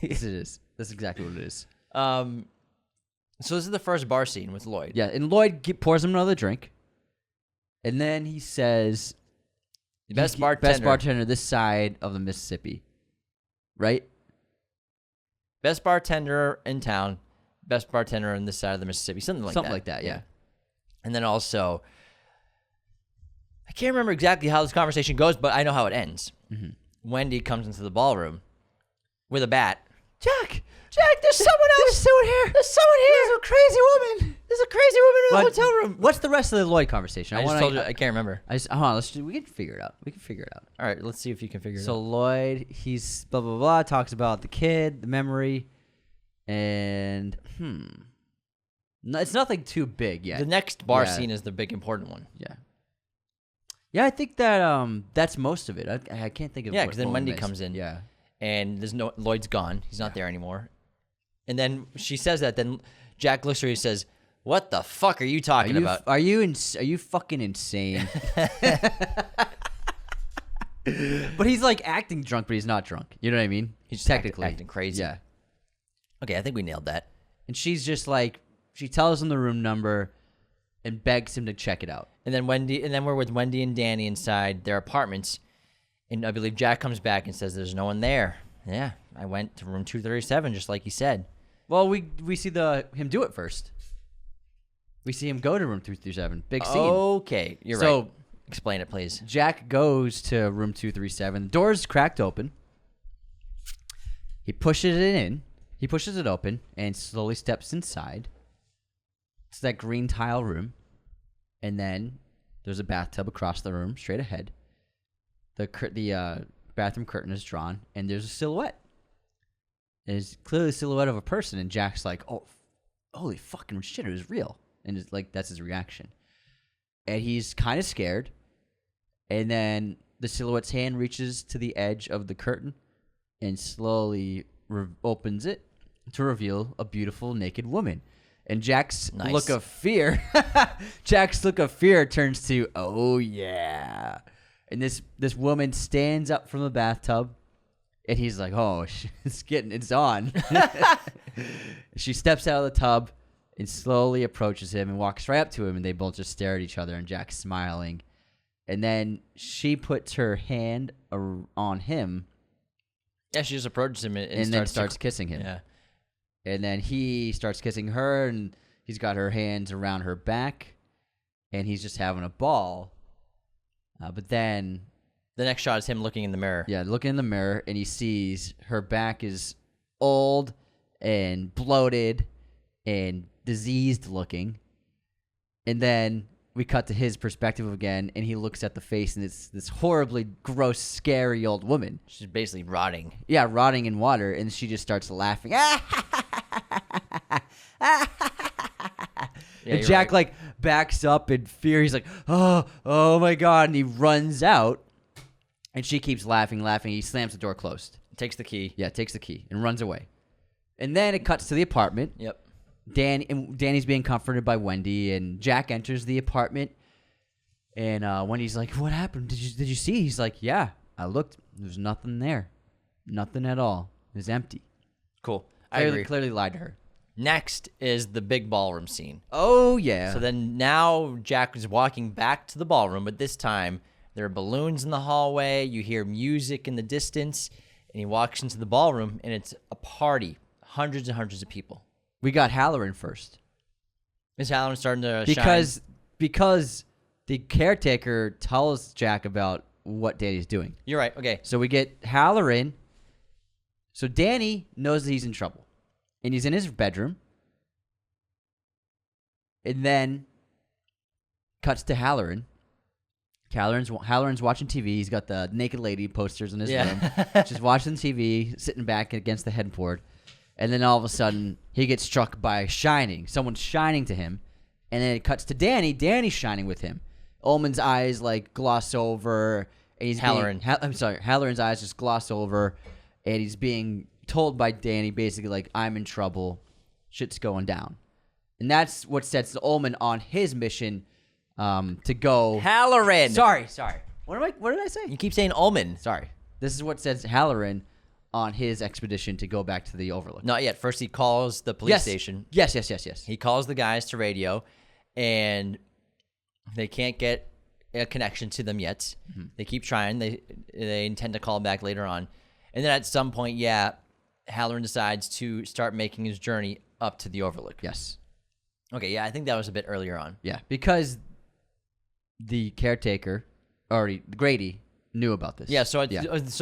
Yes, it is. That's exactly what it is. So this is the first bar scene with Lloyd. Yeah, and Lloyd pours him another drink. And then he says, best bartender this side of the Mississippi. Right? Best bartender in town. Best bartender on this side of the Mississippi. Something like that, yeah. And then also, I can't remember exactly how this conversation goes, but I know how it ends. Mm-hmm. Wendy comes into the ballroom with a bat. Jack, there's someone else. There's someone here. There's a crazy woman. There's a crazy woman in the hotel room. What's the rest of the Lloyd conversation? I just told you. I can't remember. Hold on. We can figure it out. All right, let's see if you can figure it out. So Lloyd, he's blah, blah, blah, talks about the kid, the memory, and no, it's nothing too big yet. The next bar scene is the big important one. Yeah, I think that that's most of it. I can't think of. Yeah, because then Wendy comes in. Yeah, and Lloyd's gone. He's not there anymore. And then she says that. Then Jack looks at her and says, "What the fuck are you talking about? Are you fucking insane?" But he's like acting drunk, but he's not drunk. You know what I mean? He's technically acting crazy. Yeah. Okay, I think we nailed that. And she's just like, she tells him the room number and begs him to check it out. And then we're with Wendy and Danny inside their apartments. And I believe Jack comes back and says, "There's no one there." Yeah, I went to room 237, just like he said. Well, we see him do it first. We see him go to room 237. Big scene. Okay, you're right. Explain it, please. Jack goes to room 237. The door's cracked open. He pushes it in. He pushes it open and slowly steps inside. It's that green tile room. And then there's a bathtub across the room, straight ahead. The bathroom curtain is drawn, and there's a silhouette. There's clearly a silhouette of a person, and Jack's like, "Oh, holy fucking shit, it was real." And it's like, that's his reaction. And he's kind of scared. And then the silhouette's hand reaches to the edge of the curtain and slowly opens it to reveal a beautiful naked woman. And Jack's Nice. look of fear, Jack's look of fear turns to, oh yeah. And this woman stands up from the bathtub, and he's like, oh, it's on. She steps out of the tub and slowly approaches him and walks right up to him, and they both just stare at each other, and Jack's smiling. And then she puts her hand on him. Yeah, she just approaches him and then starts kissing him. Yeah. And then he starts kissing her, and he's got her hands around her back, and he's just having a ball. But then... The next shot is him looking in the mirror. Yeah, looking in the mirror, and he sees her back is old and bloated and diseased looking. And then we cut to his perspective again, and he looks at the face, and it's this horribly gross, scary old woman. She's basically rotting. Yeah, rotting in water, and she just starts laughing. Yeah, and Jack right. backs up in fear. He's like, oh my God, and he runs out, and she keeps laughing. He slams the door closed. Takes the key. Yeah, takes the key and runs away. And then it cuts to the apartment. Yep. Danny's being comforted by Wendy, and Jack enters the apartment, and Wendy's like, what happened? Did you see? He's like, yeah, I looked. There's nothing there. Nothing at all. It was empty. Cool. I agree. Clearly lied to her. Next is the big ballroom scene. Oh, yeah. So then now Jack is walking back to the ballroom, but this time there are balloons in the hallway. You hear music in the distance, and he walks into the ballroom, and it's a party. Hundreds and hundreds of people. We got Halloran first. Is Halloran starting to shine? Because the caretaker tells Jack about what Danny's doing. You're right. Okay. So we get Halloran. So Danny knows that he's in trouble, and he's in his bedroom. And then cuts to Halloran. Halloran's watching TV. He's got the naked lady posters in his room. Just watching TV, sitting back against the headboard. And then all of a sudden, he gets struck by shining. Someone's shining to him. And then it cuts to Danny. Danny's shining with him. Ullman's eyes gloss over. And he's Halloran's eyes just gloss over. And he's being told by Danny basically I'm in trouble. Shit's going down. And that's what sets Ullman on his mission to go. Halloran. Sorry. What did I say? You keep saying Ullman. Sorry. This is what sets Halloran on his expedition to go back to the Overlook. Not yet. First, he calls the police station. Yes. He calls the guys to radio, and they can't get a connection to them yet. Mm-hmm. They keep trying. They intend to call back later on. And then at some point, Halloran decides to start making his journey up to the Overlook. Yes. Okay, I think that was a bit earlier on. Yeah, because the caretaker, Grady, knew about this. Yeah, so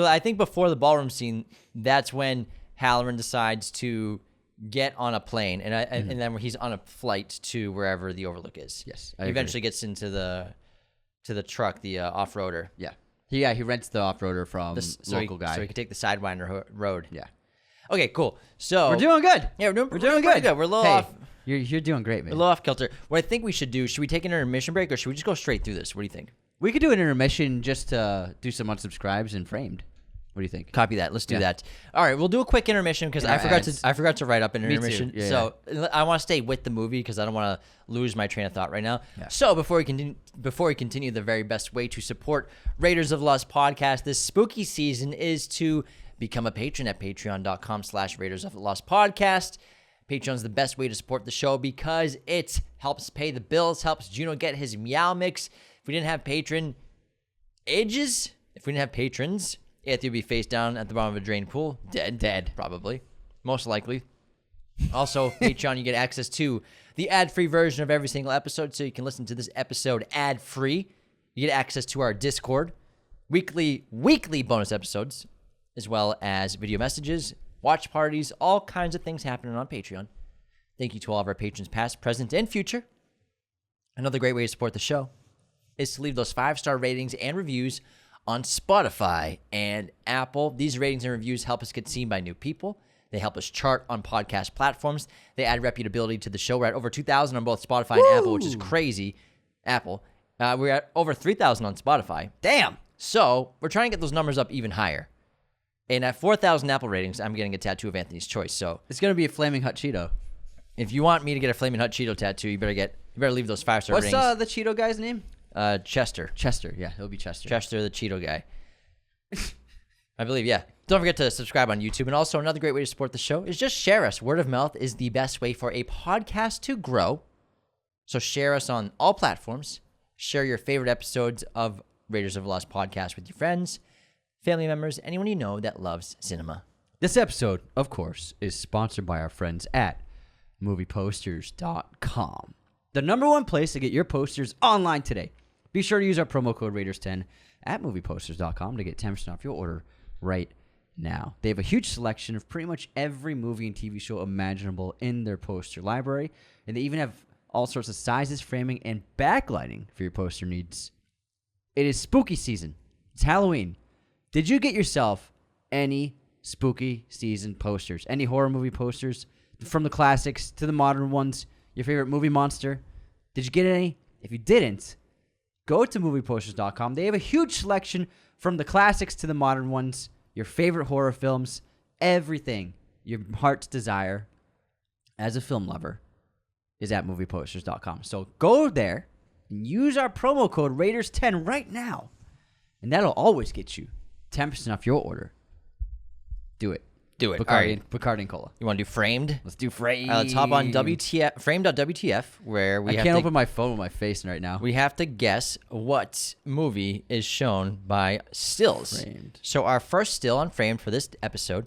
I think before the ballroom scene, that's when Halloran decides to get on a plane, and then he's on a flight to wherever the Overlook is. Yes, he eventually gets into the truck, the off-roader. Yeah. He rents the off-roader from local guy. So he can take the Sidewinder road. Yeah. Okay, cool. So we're doing good. Yeah, we're doing good. We're a little off. You're doing great, man. We're a little off kilter. What I think we should do, should we take an intermission break, or should we just go straight through this? What do you think? We could do an intermission just to do some unsubscribes and framed. What do you think? Copy that. Let's do that. All right, we'll do a quick intermission because I forgot to write up an intermission. Yeah, so I want to stay with the movie because I don't want to lose my train of thought right now. Yeah. So before we continue, the very best way to support Raiders of the Lost podcast this spooky season is to become a patron at patreon.com/Raiders of the Lost podcast. Patreon's the best way to support the show because it helps pay the bills, helps Juno get his meow mix. If we didn't have patrons, Anthony would be face down at the bottom of a drain pool. Dead, probably. Most likely. Also, Patreon, you get access to the ad-free version of every single episode, so you can listen to this episode ad-free. You get access to our Discord, weekly bonus episodes, as well as video messages, watch parties, all kinds of things happening on Patreon. Thank you to all of our patrons, past, present, and future. Another great way to support the show is to leave those 5-star ratings and reviews on Spotify and Apple. These ratings and reviews help us get seen by new people. They help us chart on podcast platforms. They add reputability to the show. We're at over 2,000 on both Spotify and Apple, which is crazy. Apple. We're at over 3,000 on Spotify. Damn. So we're trying to get those numbers up even higher. And at 4,000 Apple ratings, I'm getting a tattoo of Anthony's choice. So it's going to be a flaming hot Cheeto. If you want me to get a Flamin' Hot Cheeto tattoo, you better leave those 5-star What's ratings. the Cheeto guy's name? Chester. Chester. Yeah, it'll be Chester. Chester, the Cheeto guy. I believe, yeah. Don't forget to subscribe on YouTube. And also, another great way to support the show is just share us. Word of mouth is the best way for a podcast to grow. So share us on all platforms. Share your favorite episodes of Raiders of the Lost podcast with your friends, family members, anyone you know that loves cinema. This episode, of course, is sponsored by our friends at movieposters.com. The #1 place to get your posters online today. Be sure to use our promo code Raiders10 at movieposters.com to get 10% off your order right now. They have a huge selection of pretty much every movie and TV show imaginable in their poster library, and they even have all sorts of sizes, framing, and backlighting for your poster needs. It is spooky season. It's Halloween. Did you get yourself any spooky season posters? Any horror movie posters? From the classics to the modern ones? Your favorite movie monster? Did you get any? If you didn't, go to movieposters.com. They have a huge selection from the classics to the modern ones. Your favorite horror films. Everything your heart's desire as a film lover is at movieposters.com. So go there and use our promo code Raiders10 right now. And that'll always get you 10% off your order. Do it. Do it. Bacardi and Cola. You want to do Framed? Let's do Framed. Let's hop on WTF, Frame.wtf, where we I can't open my phone with my face right now. We have to guess what movie is shown by stills. Framed. So our first still on Framed for this episode,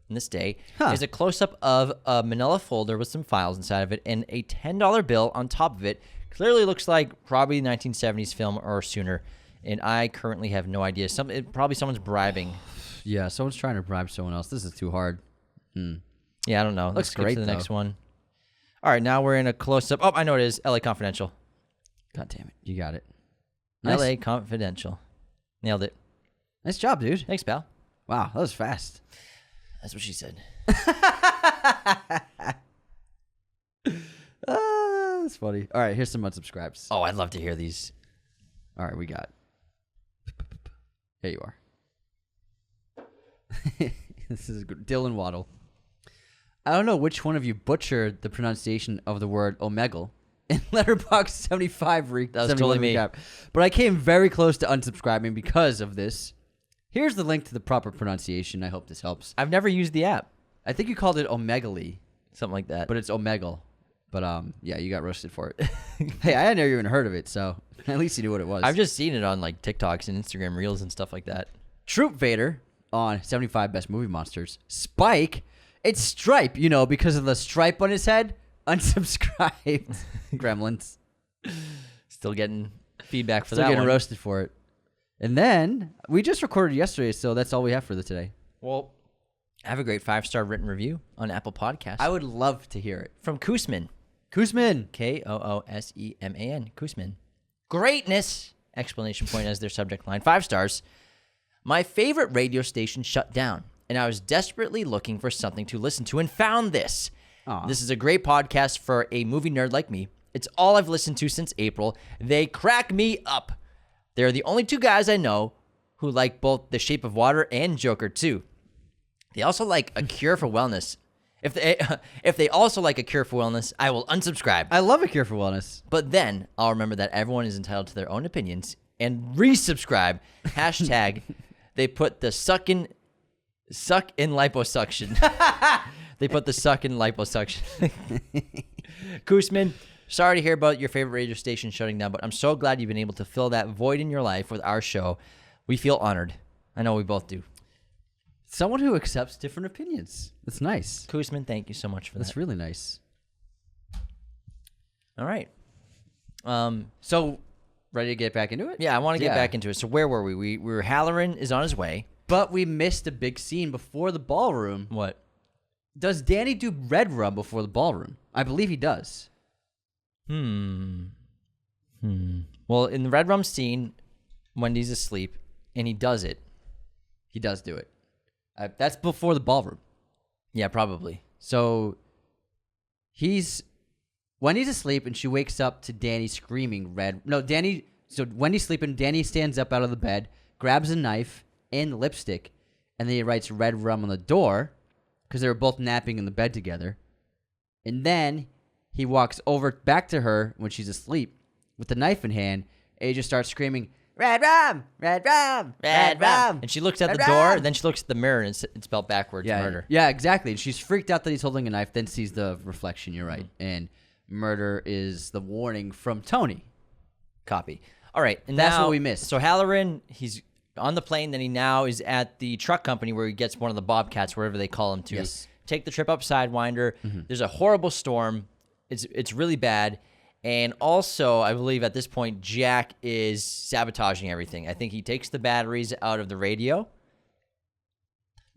in this day, is a close-up of a manila folder with some files inside of it and a $10 bill on top of it. Clearly looks like probably 1970s film or sooner, and I currently have no idea. Probably someone's bribing. Yeah, someone's trying to bribe someone else. This is too hard. Yeah, I don't know. Looks Let's skip great, to the though. next one. All right, now we're in a close-up. Oh, I know it is. LA Confidential. God damn it. You got it. LA Confidential. Nailed it. Nice job, dude. Thanks, pal. Wow, that was fast. That's what she said. That's funny. All right, here's some unsubscribes. Oh, I'd love to hear these. All right, we got. Here you are. This is good. Dylan Waddle. I don't know which one of you butchered the pronunciation of the word omegle in Letterboxd 75 That was totally me. recap, but I came very close to unsubscribing because of this. Here's the link to the proper pronunciation. I hope this helps. I've never used the app. I think you called it omegaly, Something like that. but it's omegle. But yeah, you got roasted for it. Hey, I had never even heard of it, so at least you knew what it was. I've just seen it on like TikToks and Instagram Reels and stuff like that. Troop Vader on 75 Best Movie Monsters. Spike, it's Stripe, because of the stripe on his head. Unsubscribed. Gremlins. Still getting feedback for Still that getting one. roasted for it. And then, we just recorded yesterday, so that's all we have for today. Well, I have a great 5-star written review on Apple Podcasts. I would love to hear it. From Koosman. Koosman. Koosman. Koosman. Greatness! Exclamation point as their subject line. 5 stars. My favorite radio station shut down, and I was desperately looking for something to listen to and found this. Aw. This is a great podcast for a movie nerd like me. It's all I've listened to since April. They crack me up. They're the only 2 guys I know who like both The Shape of Water and Joker 2. They also like A Cure for Wellness. If they also like A Cure for Wellness, I will unsubscribe. I love A Cure for Wellness. But then I'll remember that everyone is entitled to their own opinions and resubscribe. Hashtag they put the suck in liposuction. They put the suck in liposuction. Koosman, sorry to hear about your favorite radio station shutting down, but I'm so glad you've been able to fill that void in your life with our show. We feel honored. I know we both do. Someone who accepts different opinions. That's nice. Koosman, thank you so much for that. That's really nice. All right. So, ready to get back into it? Yeah, I want to get back into it. So where were we? We were Halloran is on his way. But we missed a big scene before the ballroom. What? Does Danny do Redrum before the ballroom? I believe he does. Well, in the Redrum scene, Wendy's asleep, and he does it. He does do it. That's before the ballroom. Yeah, probably. So Wendy's asleep, and she wakes up to Danny screaming So Wendy's sleeping. Danny stands up out of the bed, grabs a knife and lipstick, and then he writes Red Rum on the door because they were both napping in the bed together. And then he walks over back to her when she's asleep with the knife in hand, and he just starts screaming, Redrum! Redrum! Redrum! And she looks at the door, and then she looks at the mirror, and it's spelled backwards, murder. Yeah, exactly. And she's freaked out that he's holding a knife, then sees the reflection, you're right. And murder is the warning from Tony. Copy. All right. And That's now, what we missed. So Halloran, he's on the plane, then he now is at the truck company where he gets one of the Bobcats, wherever they call him, to take the trip up Sidewinder. There's a horrible storm. It's really bad. And also, I believe at this point, Jack is sabotaging everything. I think he takes the batteries out of the radio.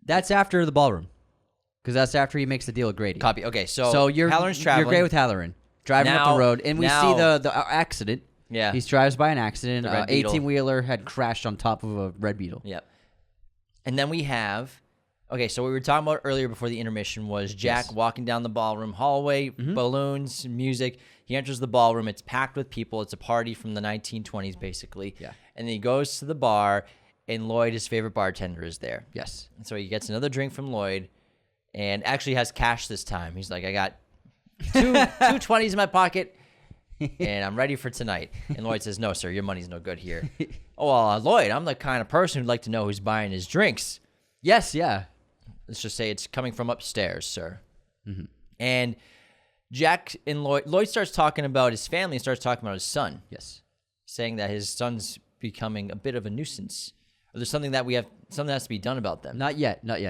That's after the ballroom. Because that's after he makes the deal with Grady. Copy. Okay, so Halloran's traveling. You're great with Halloran. Driving up the road. And we see the accident. Yeah. He drives by an accident. 18-wheeler had crashed on top of a red beetle. Yep. And then we have... Okay, so what we were talking about earlier before the intermission was Jack walking down the ballroom hallway, balloons, music. He enters the ballroom. It's packed with people. It's a party from the 1920s, basically. Yeah. And then he goes to the bar, and Lloyd, his favorite bartender, is there. Yes. And so he gets another drink from Lloyd, and actually has cash this time. He's like, I got two 20s in my pocket, and I'm ready for tonight. And Lloyd says, no, sir, your money's no good here. Oh, well, Lloyd, I'm the kind of person who'd like to know who's buying his drinks. Yes, yeah. Let's just say it's coming from upstairs, sir. And Jack and Lloyd starts talking about his family and starts talking about his son. Yes. Saying that his son's becoming a bit of a nuisance. Or there's something that has to be done about them. Not yet. What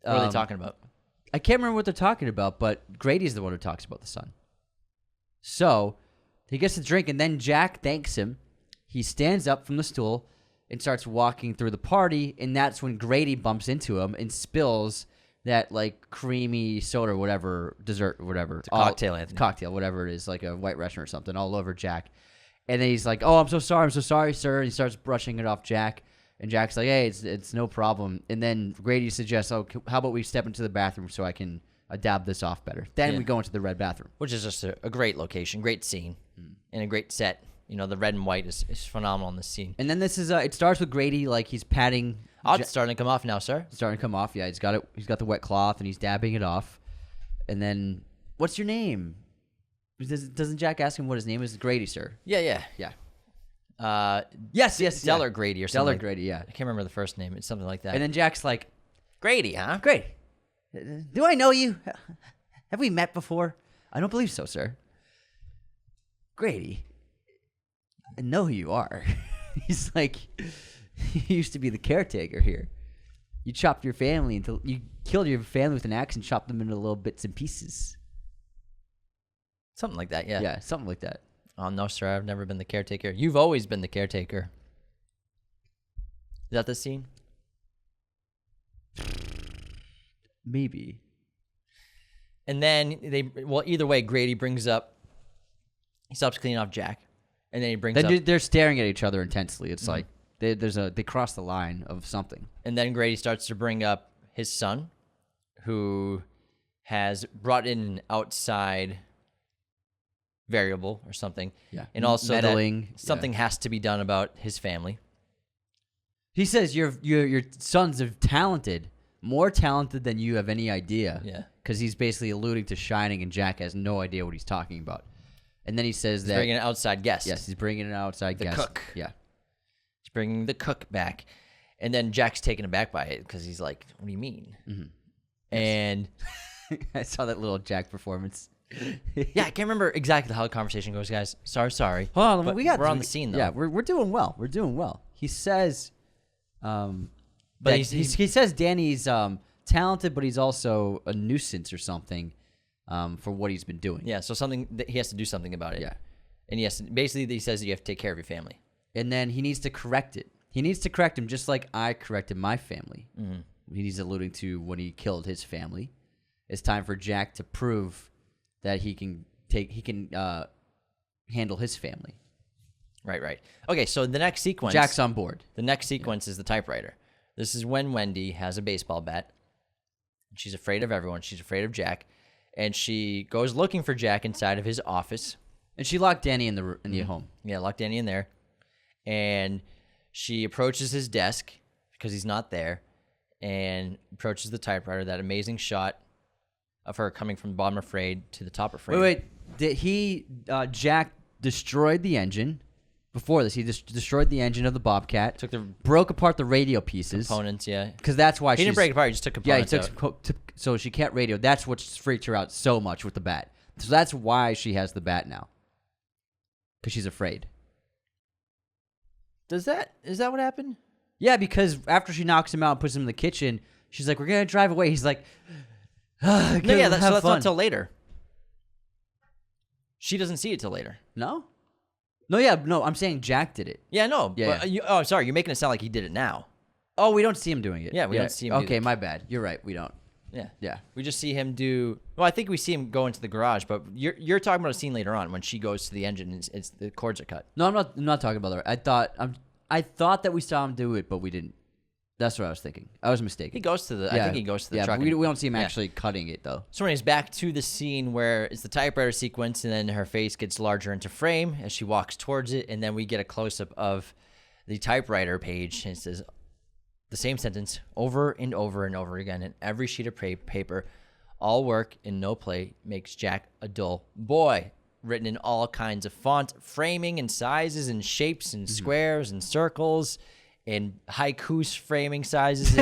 are they talking about? I can't remember what they're talking about, but Grady's the one who talks about the son. So he gets a drink, and then Jack thanks him. He stands up from the stool and starts walking through the party, and that's when Grady bumps into him and spills that, like, creamy soda or whatever, dessert or whatever. It's a cocktail, Anthony. Cocktail, whatever it is, like a White Russian or something, all over Jack. And then he's like, oh, I'm so sorry, sir. And he starts brushing it off Jack. And Jack's like, hey, it's no problem. And then Grady suggests, oh, how about we step into the bathroom so I can dab this off better. Then we go into the red bathroom. Which is just a great location, great scene, and a great set. You know, the red and white is phenomenal in this scene. And then this is it starts with Grady, like he's patting. Oh, it's starting to come off now, sir. It's starting to come off. Yeah, he's got it. He's got the wet cloth and he's dabbing it off. And then, what's your name? Doesn't Jack ask him what his name is? Grady, sir. Yeah. Yes. Deller Grady or something. Deller Grady. Yeah. I can't remember the first name. It's something like that. And then Jack's like, Grady, huh? Grady. Do I know you? Have we met before? I don't believe so, sir. Grady. I know who you are. He's like, you used to be the caretaker here. You chopped your family until you killed your family with an axe and chopped them into little bits and pieces. Something like that, yeah. Yeah, something like that. Oh, no, sir, I've never been the caretaker. You've always been the caretaker. Is that the scene? Maybe. And then either way, Grady he stops cleaning off Jack. And then he brings up... They're staring at each other intensely. It's like they cross the line of something. And then Grady starts to bring up his son, who has brought in an outside variable or something. Yeah. And also meddling. Something has to be done about his family. He says your sons are talented, more talented than you have any idea. Yeah. Because he's basically alluding to Shining, and Jack has no idea what he's talking about. And then he says he's bringing an outside guest. Yes, he's bringing an outside guest. The cook. Yeah. He's bringing the cook back. And then Jack's taken aback by it because he's like, what do you mean? Mm-hmm. And I saw that little Jack performance. Yeah, I can't remember exactly how the conversation goes, guys. Sorry. Hold on, we're on the scene, though. Yeah, we're doing well. We're doing well. He says, but he says Danny's talented, but he's also a nuisance or something. For what he's been doing. Yeah, so something that he has to do something about it. Yeah. And basically he says that you have to take care of your family. And then he needs to correct it. He needs to correct him just like I corrected my family. Mm-hmm. He's alluding to when he killed his family. It's time for Jack to prove that he can handle his family. Right. Okay, so the next sequence... Jack's on board. The next sequence is the typewriter. This is when Wendy has a baseball bat. She's afraid of everyone. She's afraid of Jack. And she goes looking for Jack inside of his office. And she locked Danny in the home. Yeah, locked Danny in there. And she approaches his desk because he's not there, and approaches the typewriter, that amazing shot of her coming from the bottom of freight to the top of freight. Wait. Jack destroyed the engine. Before this, he destroyed the engine of the Bobcat. Broke apart the radio pieces. Components, yeah. Because that's why he didn't break it apart. He just took components out. So she can't radio. That's what freaked her out so much with the bat. So that's why she has the bat now. Because she's afraid. Is that what happened? Yeah, because after she knocks him out and puts him in the kitchen, she's like, "We're gonna drive away." He's like, "No, yeah, that's not until later." She doesn't see it till later. No. No. I'm saying Jack did it. Yeah, no. Yeah. But sorry. You're making it sound like he did it now. Oh, we don't see him doing it. Yeah, we don't see him. Okay, my bad. You're right. We don't. Yeah. We just see him do. Well, I think we see him go into the garage, but you're talking about a scene later on when she goes to the engine and it's the cords are cut. No, I'm not talking about that. I thought that we saw him do it, but we didn't. That's what I was thinking. I was mistaken. He goes to the. I think he goes to the truck. But we don't see him actually cutting it though. So when he's back to the scene where it's the typewriter sequence, and then her face gets larger into frame as she walks towards it, and then we get a close up of the typewriter page, and it says the same sentence over and over and over again, and every sheet of paper, all work and no play makes Jack a dull boy. Written in all kinds of font, framing and sizes and shapes and squares and circles. And haikus framing sizes,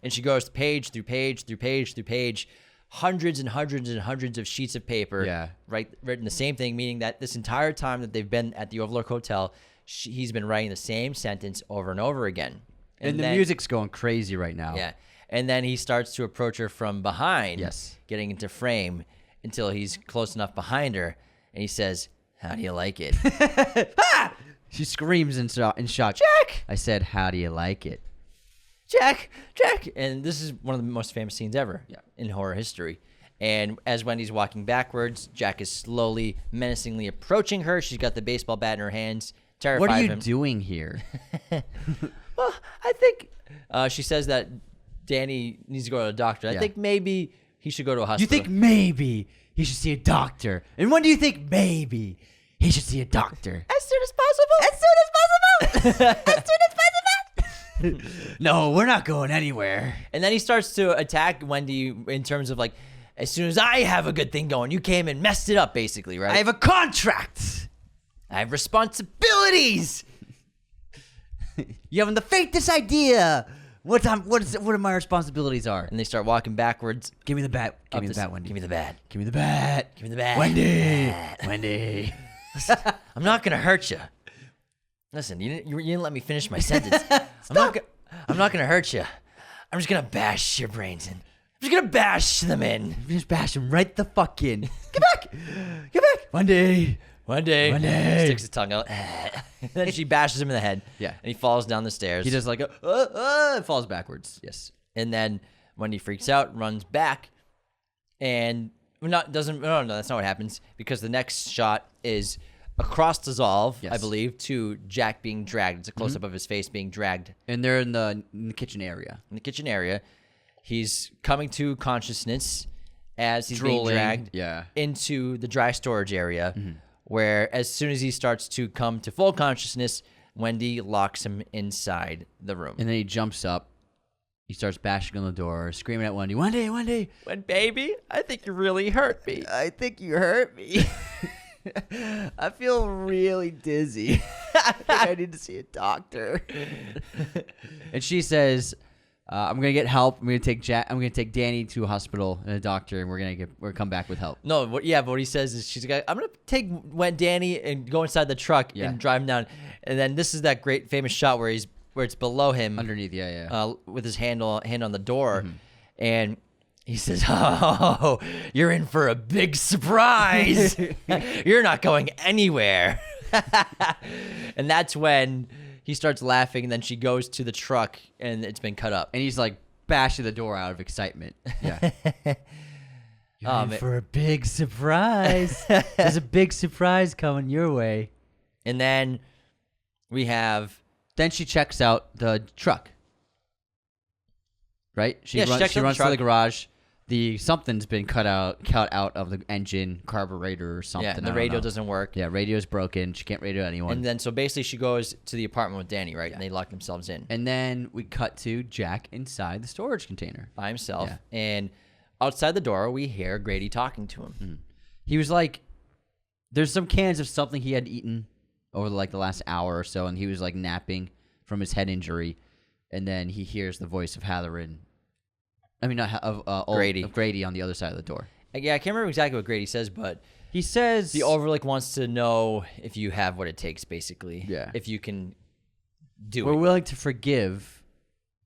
and she goes page through page through page through page, hundreds and hundreds and hundreds of sheets of paper. Yeah, written the same thing, meaning that this entire time that they've been at the Overlook Hotel, he's been writing the same sentence over and over again. And the music's going crazy right now. Yeah, and then he starts to approach her from behind. Yes, getting into frame until he's close enough behind her, and he says, "How do you like it?" Ah! She screams in shock. Jack! I said, "How do you like it?" Jack! And this is one of the most famous scenes ever in horror history. And as Wendy's walking backwards, Jack is slowly, menacingly approaching her. She's got the baseball bat in her hands, terrified of him. What are you doing here? Well, I think she says that Danny needs to go to a doctor. I think maybe he should go to a hospital. You think maybe he should see a doctor? And when do you think maybe he should see a doctor? As soon as possible. As soon as possible. As soon as possible. No, we're not going anywhere. And then he starts to attack Wendy in terms of like, as soon as I have a good thing going, you came and messed it up, basically, right? I have a contract. I have responsibilities. You haven't the faintest idea what my responsibilities are. And they start walking backwards. Give me the bat. Give me the bat, Wendy. Give me the bat. Give me the bat. Give me the bat. Wendy. I'm not gonna hurt you. Listen, you didn't let me finish my sentence. I'm not gonna hurt you. I'm just gonna bash your brains in. I'm just gonna bash them in. Just bash them right the fuck in. Get back. Get back. Wendy. Sticks his tongue out. Then she bashes him in the head. Yeah. And he falls down the stairs. He does like falls backwards. Yes. And then Wendy freaks out, runs back, and that's not what happens, because the next shot is across dissolve, I believe, to Jack being dragged. It's a close up of his face being dragged. And they're in the kitchen area. In the kitchen area. He's coming to consciousness as he's Drooling. being dragged into the dry storage area, where as soon as he starts to come to full consciousness, Wendy locks him inside the room. And then he jumps up. He starts bashing on the door, screaming at Wendy, Wendy. When, baby, I think you really hurt me. I think you hurt me. I feel really dizzy. I think I need to see a doctor. And she says, I'm gonna get help. I'm gonna take Danny to a hospital and a doctor, and we're gonna come back with help. No, but what he says is, she's like, I'm gonna take Danny and go inside the truck and drive him down. And then this is that great famous shot where it's below him, underneath, with his hand on the door, and he says, "Oh, you're in for a big surprise. You're not going anywhere." And that's when he starts laughing, and then she goes to the truck, and it's been cut up. And he's like bashing the door out of excitement. Yeah. You're in for a big surprise. There's a big surprise coming your way. And then Then she checks out the truck. Right? She runs to the garage. Something's been cut out of the engine, carburetor or something. Yeah, and the radio doesn't work. Yeah, radio's broken. She can't radio anyone. And then so basically she goes to the apartment with Danny, right? Yeah. And they lock themselves in. And then we cut to Jack inside the storage container. By himself. Yeah. And outside the door, we hear Grady talking to him. Mm-hmm. He was like, there's some cans of something he had eaten over like the last hour or so, and he was like napping from his head injury, and then he hears the voice of Halloran. I mean, not of Grady. Of Grady on the other side of the door. Yeah, I can't remember exactly what Grady says, but He says the Overlook wants to know if you have what it takes, basically. Yeah. If you can do we're it. willing to forgive.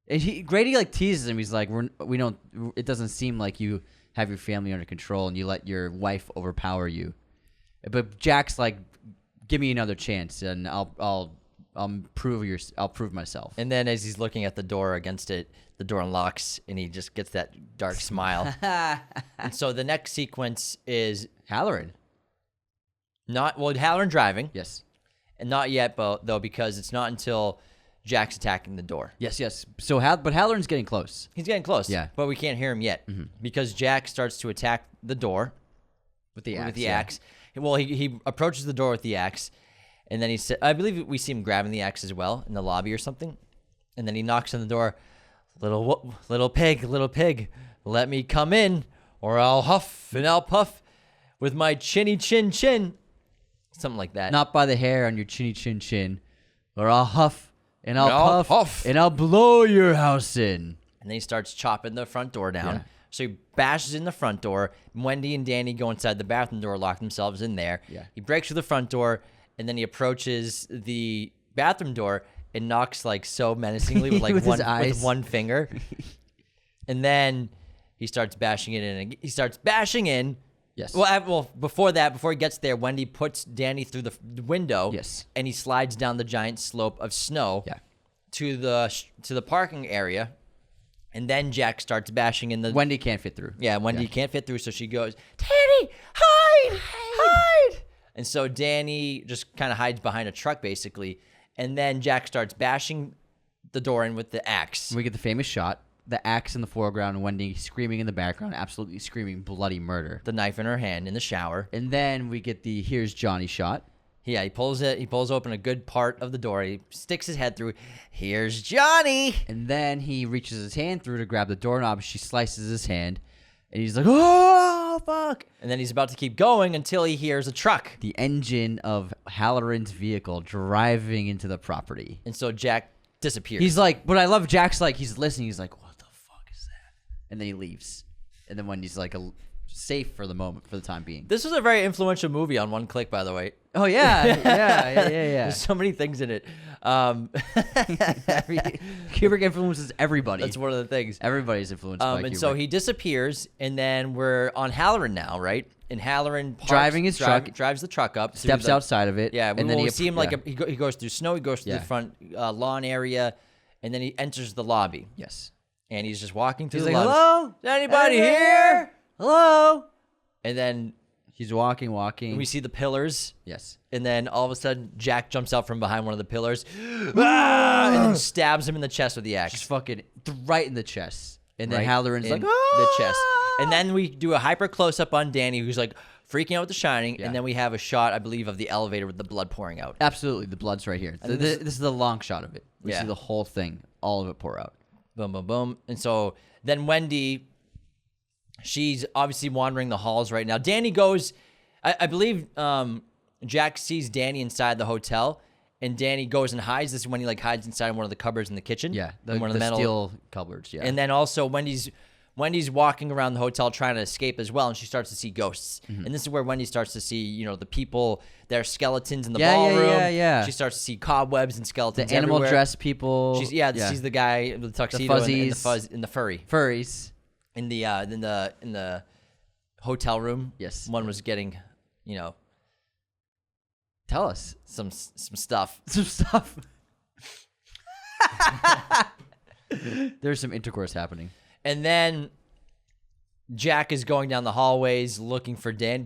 And Grady like teases him. He's like, we don't. It doesn't seem like you have your family under control, and you let your wife overpower you. But Jack's like, give me another chance, and I'll prove myself. And then as he's looking at the door against it, the door unlocks, and he just gets that dark smile. And so the next sequence is Halloran. Halloran driving. Yes. And not yet, though, because it's not until Jack's attacking the door. Yes. So but Halloran's getting close. He's getting close. Yeah. But we can't hear him yet because Jack starts to attack the door With the axe. Well, he approaches the door with the axe, and then I believe we see him grabbing the axe as well in the lobby or something. And then he knocks on the door. Little pig, let me come in, or I'll huff and I'll puff with my chinny chin chin. Something like that. Not by the hair on your chinny chin chin, or I'll huff and I'll puff and I'll blow your house in. And then he starts chopping the front door down. Yeah. So he bashes in the front door. Wendy and Danny go inside the bathroom door, lock themselves in there. Yeah. He breaks through the front door, and then he approaches the bathroom door and knocks like so menacingly with like With his eyes. with one finger. And then he starts bashing it in. He starts bashing in. Yes. Well, before he gets there, Wendy puts Danny through the window. Yes. And he slides down the giant slope of snow. Yeah. To the parking area. And then Jack starts bashing in the... Wendy can't fit through. Yeah, Wendy can't fit through, so she goes, Danny, hide! And so Danny just kind of hides behind a truck, basically. And then Jack starts bashing the door in with the axe. We get the famous shot, the axe in the foreground, and Wendy screaming in the background, absolutely screaming bloody murder. The knife in her hand in the shower. And then we get the here's Johnny shot. Yeah, he pulls open a good part of the door. He sticks his head through. Here's Johnny! And then he reaches his hand through to grab the doorknob. She slices his hand. And he's like, oh, fuck. And then he's about to keep going until he hears a truck. The engine of Halloran's vehicle driving into the property. And so Jack disappears. He's like, but I love Jack's like, he's listening. He's like, what the fuck is that? And then he leaves. And then Wendy's like, safe for the moment, for the time being. This was a very influential movie on one click, by the way. Oh, yeah. Yeah. There's so many things in it. Kubrick influences everybody. That's one of the things. Everybody's influenced by Kubrick. And so he disappears, and then we're on Halloran now, right? And Halloran driving his truck, drives the truck up, steps outside of it. Yeah, and then we see him he goes through snow. He goes to the front lawn area, and then he enters the lobby. Yes, and he's just walking through. He's the like, lobby. "Hello, is anybody here? Hello." And then he's walking. And we see the pillars. Yes. And then all of a sudden, Jack jumps out from behind one of the pillars, and then stabs him in the chest with the axe. Just fucking right in the chest. And then right Halloran's like, the chest. And then we do a hyper close up on Danny, who's like freaking out with The Shining. Yeah. And then we have a shot, I believe, of the elevator with the blood pouring out. Absolutely, the blood's right here. This is the long shot of it. We see the whole thing, all of it pour out. Boom, boom, boom. And so then Wendy, she's obviously wandering the halls right now. Danny goes, I believe Jack sees Danny inside the hotel, and Danny goes and hides. This is when he hides inside one of the cupboards in the kitchen. Yeah, one of the metal steel cupboards. Yeah, and then also Wendy's walking around the hotel trying to escape as well, and she starts to see ghosts. And this is where Wendy starts to see, the people, their skeletons in the ballroom. Yeah. She starts to see cobwebs and skeletons. The animal everywhere. dress people. She's the guy with the tuxedo the fuzzies, and the furries in the hotel room. Yes, one was getting, tell us some stuff. Some stuff. There's some intercourse happening. And then Jack is going down the hallways looking for Danny.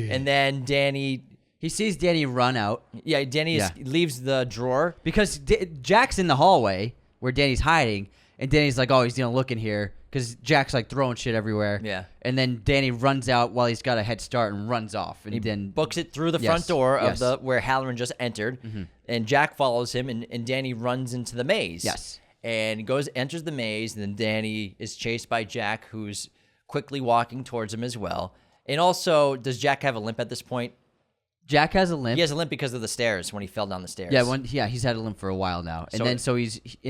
And then Danny... He sees Danny run out. Yeah, Danny leaves the drawer. Because Jack's in the hallway where Danny's hiding, and Danny's like, oh, he's going to look in here, because Jack's throwing shit everywhere. Yeah. And then Danny runs out while he's got a head start and runs off. And he then books it through the front door of where Halloran just entered. And Jack follows him, and Danny runs into the maze. Yes. and enters the maze. And then Danny is chased by Jack, who's quickly walking towards him as well. And also, does Jack have a limp at this point? Jack has a limp. He has a limp because of the stairs when he fell down the stairs. Yeah, he's had a limp for a while now. And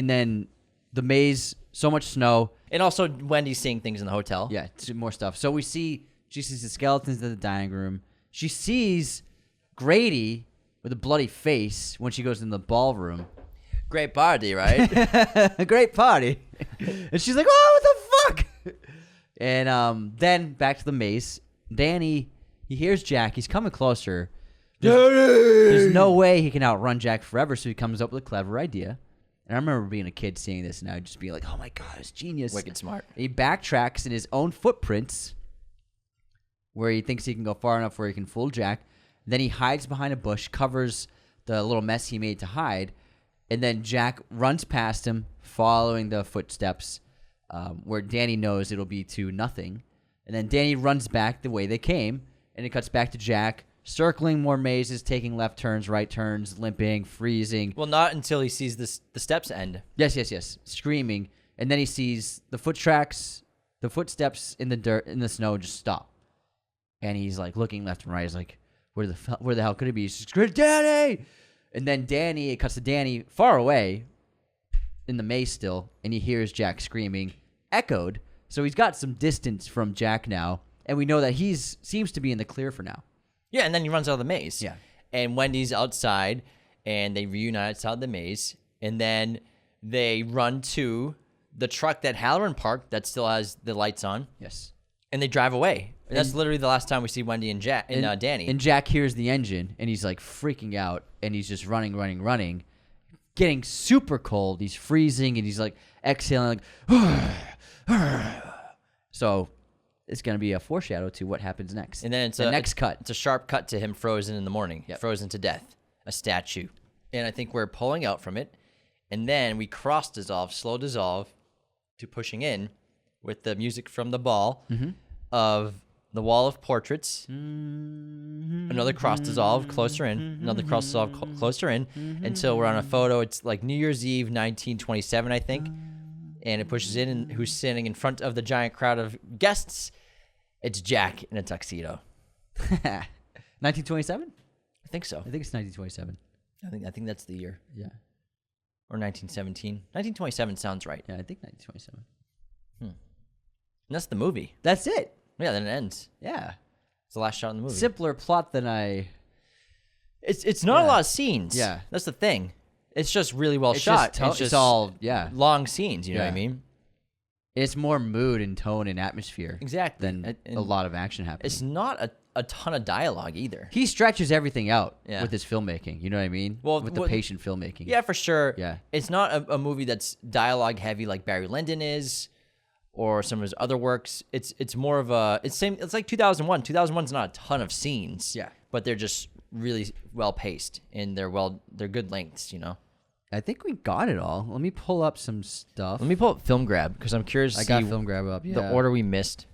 then the maze, so much snow. And also Wendy's seeing things in the hotel. Yeah, more stuff. So she sees the skeletons in the dining room. She sees Grady with a bloody face when she goes in the ballroom. Great party, right? A great party. And she's like, oh, what the fuck? And then back to the maze. Danny, he hears Jack. He's coming closer. There's no way he can outrun Jack forever, so he comes up with a clever idea. And I remember being a kid seeing this, and I would just be like, oh my God, it's genius. Wicked smart. And he backtracks in his own footprints where he thinks he can go far enough where he can fool Jack. Then he hides behind a bush, covers the little mess he made to hide, and then Jack runs past him, following the footsteps, where Danny knows it'll be to nothing. And then Danny runs back the way they came, and it cuts back to Jack, circling more mazes, taking left turns, right turns, limping, freezing. Well, not until he sees the steps end. Yes. Screaming. And then he sees the footsteps in the dirt, in the snow, just stop. And he's like looking left and right. He's like, where the hell could it be? He's just, Danny! And then it cuts to Danny far away in the maze still, and he hears Jack screaming, echoed. So he's got some distance from Jack now, and we know that seems to be in the clear for now. Yeah, and then he runs out of the maze. Yeah. And Wendy's outside, and they reunite outside the maze, and then they run to the truck that Halloran parked that still has the lights on. Yes. And they drive away. And that's literally the last time we see Wendy and Danny. And Jack hears the engine, and he's like freaking out, and he's just running, getting super cold. He's freezing, and he's like exhaling, like, so it's going to be a foreshadow to what happens next. And then it's the next cut. It's a sharp cut to him frozen in the morning, Yep. frozen to death, a statue. And I think we're pulling out from it. And then we slow dissolve to pushing in with the music from the ball of the wall of portraits. Another cross dissolve closer in. Another cross dissolve closer in. Until we're on a photo. It's like New Year's Eve, 1927, I think. And it pushes in, and who's sitting in front of the giant crowd of guests? It's Jack in a tuxedo. 1927? I think so. I think it's 1927. I think that's the year. Yeah. Or 1917. 1927 sounds right. Yeah, I think 1927. And that's the movie. That's it. Yeah, then it ends. Yeah. It's the last shot in the movie. Simpler plot than I... It's not a lot of scenes. Yeah. That's the thing. It's just really well shot. It's just all, long scenes, you know what I mean? It's more mood and tone and atmosphere. Exactly. Than a lot of action happening. It's not a ton of dialogue either. He stretches everything out Yeah. with his filmmaking, you know what I mean? Well, with the patient filmmaking. Yeah, for sure. Yeah. It's not a movie that's dialogue heavy like Barry Lyndon is or some of his other works. It's more of it's like 2001. 2001's not a ton of scenes. Yeah. But they're just really well paced and they're good lengths, you know. I think we got it all. Let me pull up some stuff. Let me pull up Film Grab because I'm curious to I see got Film Grab up. the order we missed.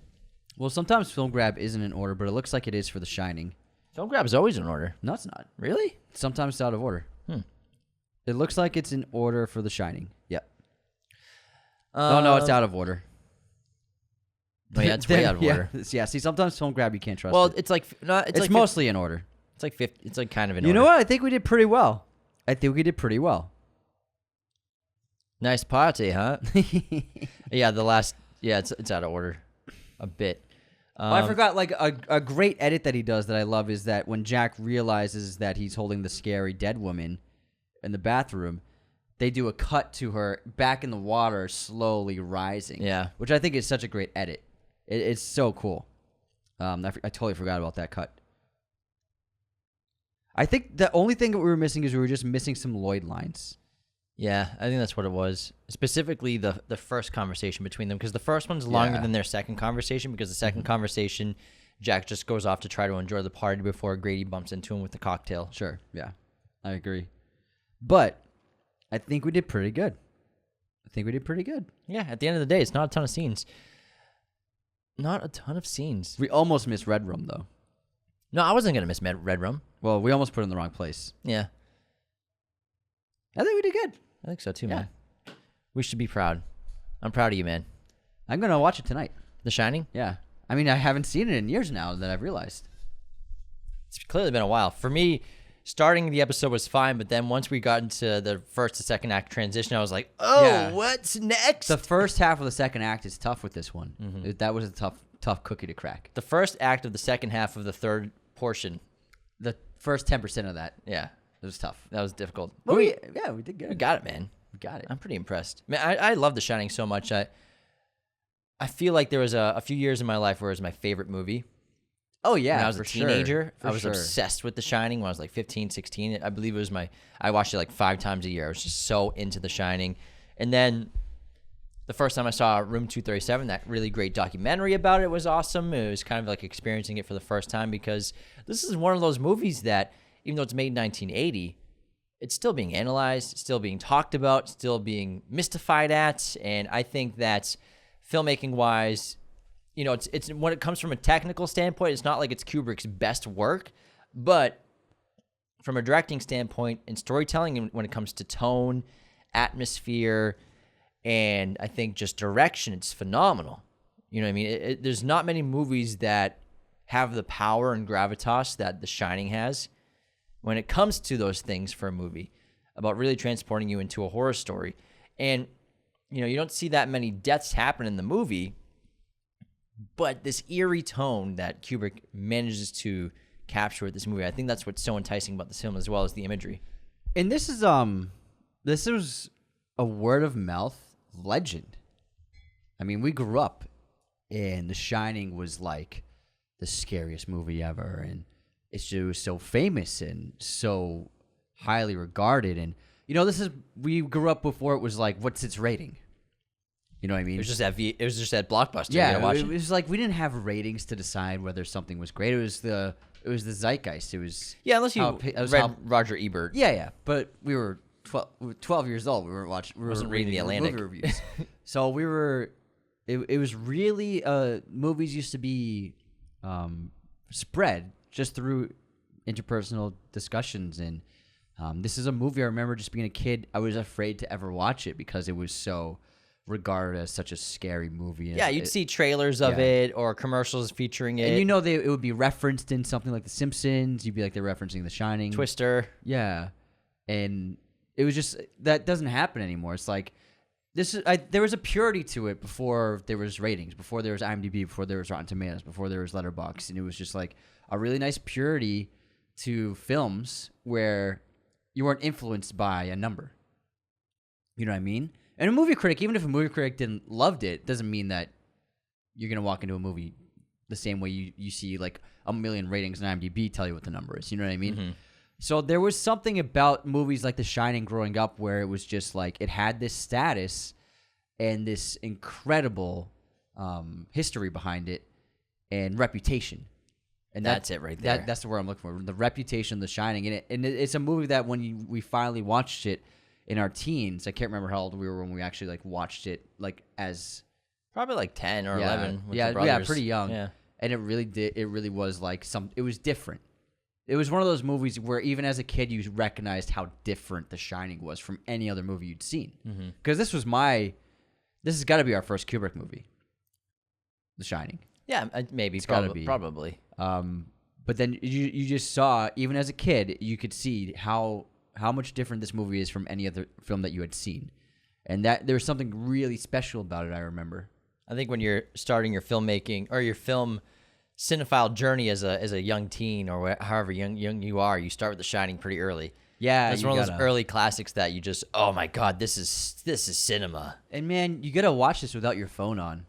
Well, sometimes Film Grab isn't in order, but it looks like it is for The Shining. Film Grab is always in order. No, it's not. Really? Sometimes it's out of order. It looks like it's in order for The Shining. Yep. No, it's out of order. Oh, yeah, it's way out of order. Yeah, see, sometimes Film Grab you can't trust. Well, it. it's like it's like mostly in order. It's like 50. It's like kind of in You order. know what? I think we did pretty well. Nice party, huh? Yeah, the last. Yeah, it's out of order, a bit. I forgot, like, a great edit that he does that I love is that when Jack realizes that he's holding the scary dead woman in the bathroom, they do a cut to her back in the water, slowly rising. Yeah. Which I think is such a great edit. It's so cool. I totally forgot about that cut. I think the only thing that we were missing is we were just missing some Lloyd lines. Yeah, I think that's what it was. Specifically, the first conversation between them, because the first one's longer than their second conversation, because the second conversation, Jack just goes off to try to enjoy the party before Grady bumps into him with the cocktail. Sure, yeah. I agree. But I think we did pretty good. Yeah, at the end of the day, it's not a ton of scenes. Not a ton of scenes. We almost missed Redrum, though. No, I wasn't going to miss Redrum. Well, we almost put it in the wrong place. Yeah. I think we did good. I think so too, Yeah. man. We should be proud. I'm proud of you, man. I'm gonna watch it tonight. The Shining? Yeah. I mean, I haven't seen it in years now that I've realized. It's clearly been a while. For me, starting the episode was fine, but then once we got into the first to second act transition, I was like, oh, Yeah. what's next? The first half of the second act is tough with this one. That was a tough cookie to crack. The first act of the second half of the third portion. The first 10% of that, Yeah, it was tough. that was difficult. But we we did good. we got it, man. We got it. I'm pretty impressed. Man, I love The Shining so much. I feel like there was a few years in my life where it was my favorite movie. Oh, yeah, When I was a for teenager, sure. I was obsessed with The Shining when I was like 15, 16. I believe it was I watched it like 5 times a year. I was just so into The Shining. And then the first time I saw Room 237, that really great documentary about it was awesome. It was kind of like experiencing it for the first time because this is one of those movies that, even though it's made in 1980, it's still being analyzed, still being talked about, still being mystified at. And I think that filmmaking-wise, you know, it's when it comes from a technical standpoint, it's not like it's Kubrick's best work, but from a directing standpoint and storytelling, and when it comes to tone, atmosphere, and I think just direction, it's phenomenal. You know what I mean? There's not many movies that have the power and gravitas that The Shining has when it comes to those things for a movie, about really transporting you into a horror story. And, you know, you don't see that many deaths happen in the movie, but this eerie tone that Kubrick manages to capture with this movie, I think that's what's so enticing about this film, as well as the imagery. And this was a word of mouth legend. I mean, we grew up and The Shining was like the scariest movie ever, and it was so famous and so highly regarded. And you know, we grew up before it was like, what's its rating? You know what I mean? It was just at Blockbuster. Yeah, it was like we didn't have ratings to decide whether something was great. It was the zeitgeist. It was unless you read Roger Ebert. Yeah, but we were 12 years old. We weren't watching. We wasn't were reading the Atlantic movie reviews. So we were. It was really movies used to be spread just through interpersonal discussions, and this is a movie I remember just being a kid. I was afraid to ever watch it because it was so regarded as such a scary movie. Yeah, you'd see trailers of it or commercials featuring it. And you know, it would be referenced in something like The Simpsons. You'd be like, they're referencing The Shining. Twister. Yeah. And it was just, that doesn't happen anymore. It's like, there was a purity to it before there was ratings, before there was IMDb, before there was Rotten Tomatoes, before there was Letterboxd. And it was just like a really nice purity to films where you weren't influenced by a number. You know what I mean? And a movie critic, even if a movie critic loved it, doesn't mean that you're going to walk into a movie the same way you see like a million ratings on IMDb tell you what the number is. You know what I mean? Mm-hmm. So there was something about movies like The Shining growing up where it was just like it had this status and this incredible history behind it and reputation. And that's it right there. That's the word I'm looking for. The reputation of The Shining. And it's a movie that when we finally watched it, in our teens, I can't remember how old we were when we actually like watched it, like as probably like 10 or 11. With your yeah, pretty young. Yeah, and it really was like it was different. It was one of those movies where even as a kid, you recognized how different The Shining was from any other movie you'd seen. Because this has got to be our first Kubrick movie, The Shining. Yeah, maybe, probably. But then you just saw, even as a kid, you could see how much different this movie is from any other film that you had seen. And that there was something really special about it, I remember. I think when you're starting your filmmaking or your film cinephile journey as a young teen or however young you are, you start with The Shining pretty early. Yeah, it's one of those early classics that you just, oh my God, this is cinema. And man, you gotta watch this without your phone on.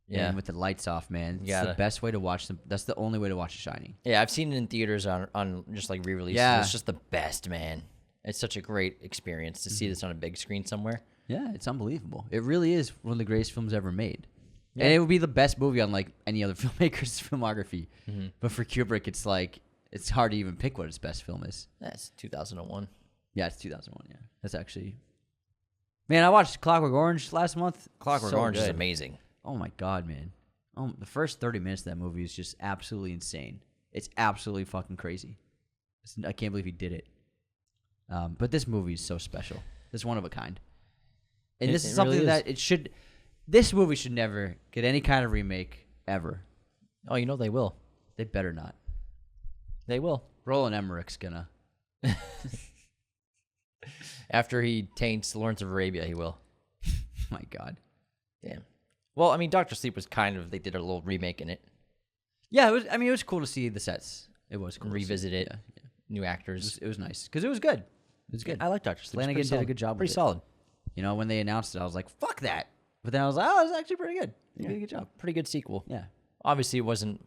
Yeah, and with the lights off, man. It's the best way to watch them. That's the only way to watch The Shining. Yeah, I've seen it in theaters on just like re-releases. Yeah. It's just the best, man. It's such a great experience to see this on a big screen somewhere. Yeah, it's unbelievable. It really is one of the greatest films ever made. Yeah. And it would be the best movie on like any other filmmaker's filmography. But for Kubrick, it's like it's hard to even pick what his best film is. That's 2001. Yeah, it's 2001. Yeah, that's actually. Man, I watched Clockwork Orange last month. Clockwork Orange is amazing. Oh my God, man! The first 30 minutes of that movie is just absolutely insane. It's absolutely fucking crazy. I can't believe he did it. But this movie is so special. It's one of a kind. And this is something that this movie should never get any kind of remake ever. Oh, you know they will. They better not. They will. Roland Emmerich's gonna. After he taints Lawrence of Arabia, he will. My God. Damn. Well, I mean, Dr. Sleep was they did a little remake in it. Yeah, it was cool to see the sets. It was cool. Revisit it. Yeah. New actors. It was nice because it was good. It was good. I like Dr. Sleep. Flanagan did a good job. Pretty solid. You know, when they announced it, I was like, "Fuck that!" But then I was like, "Oh, it was actually pretty good. They did a good job. Pretty good sequel." Yeah. Obviously, it wasn't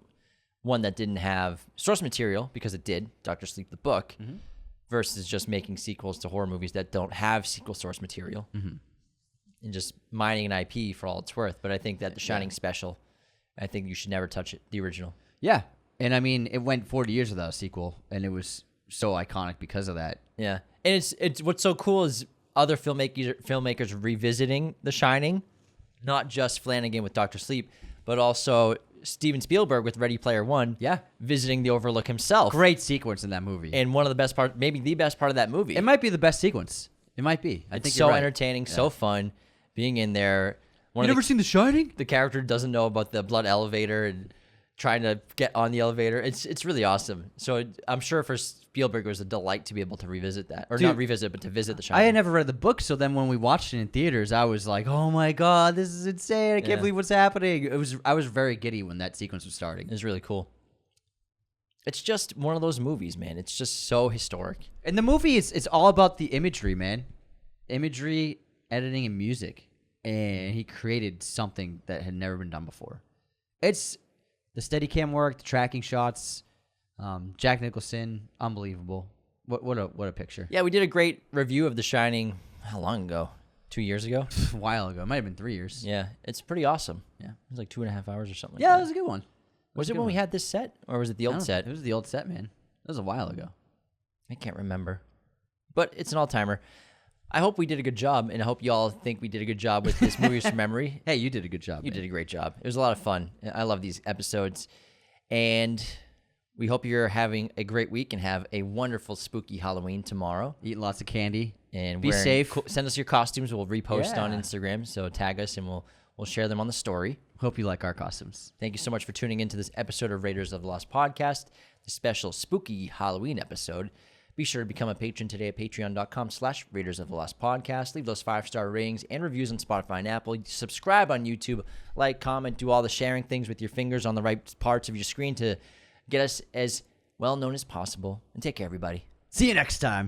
one that didn't have source material because it did. Dr. Sleep, the book, versus just making sequels to horror movies that don't have sequel source material and just mining an IP for all it's worth. But I think that The Shining special, I think you should never touch it. The original. Yeah, and I mean, it went 40 years without a sequel, and it was so iconic because of that. Yeah, and it's what's so cool is other filmmakers revisiting The Shining, not just Flanagan with Dr. Sleep, but also Steven Spielberg with Ready Player One. Yeah, visiting the Overlook himself. Great sequence in that movie, and one of the best parts, maybe the best part of that movie. It might be the best sequence. It might be. I think it's you're so right. entertaining, so fun, being in there. You never seen The Shining? The character doesn't know about the blood elevator and trying to get on the elevator. It's really awesome. So I'm sure for Spielberg it was a delight to be able to revisit that, or not revisit, but to visit The Shining. I had never read the book, so then when we watched it in theaters, I was like, "Oh my God, this is insane! I can't believe what's happening." I was very giddy when that sequence was starting. It was really cool. It's just one of those movies, man. It's just so historic. And the movie it's all about the imagery, man. Imagery, editing, and music. And he created something that had never been done before. It's the Steadicam work, the tracking shots, Jack Nicholson, unbelievable. What a picture. Yeah, we did a great review of The Shining. How long ago? 2 years ago? A while ago. It might have been 3 years. Yeah, it's pretty awesome. Yeah, it was like 2.5 hours or something. Yeah, it was a good one. Was it when we had this set, or was it the old set? It was the old set, man. That was a while ago. I can't remember, but it's an all-timer. I hope we did a good job, and I hope you all think we did a good job with this Movies from Memory. Hey, you did a good job. You did a great job. It was a lot of fun. I love these episodes, and we hope you're having a great week and have a wonderful spooky Halloween tomorrow. Eating lots of candy. And be safe. Send us your costumes. We'll repost on Instagram, so tag us, and we'll share them on the story. Hope you like our costumes. Thank you so much for tuning into this episode of Raiders of the Lost Podcast, the special spooky Halloween episode. Be sure to become a patron today at patreon.com/Raiders of the Lost Podcast. Leave those 5-star ratings and reviews on Spotify and Apple. Subscribe on YouTube. Like, comment, do all the sharing things with your fingers on the right parts of your screen to get us as well known as possible. And take care, everybody. See you next time.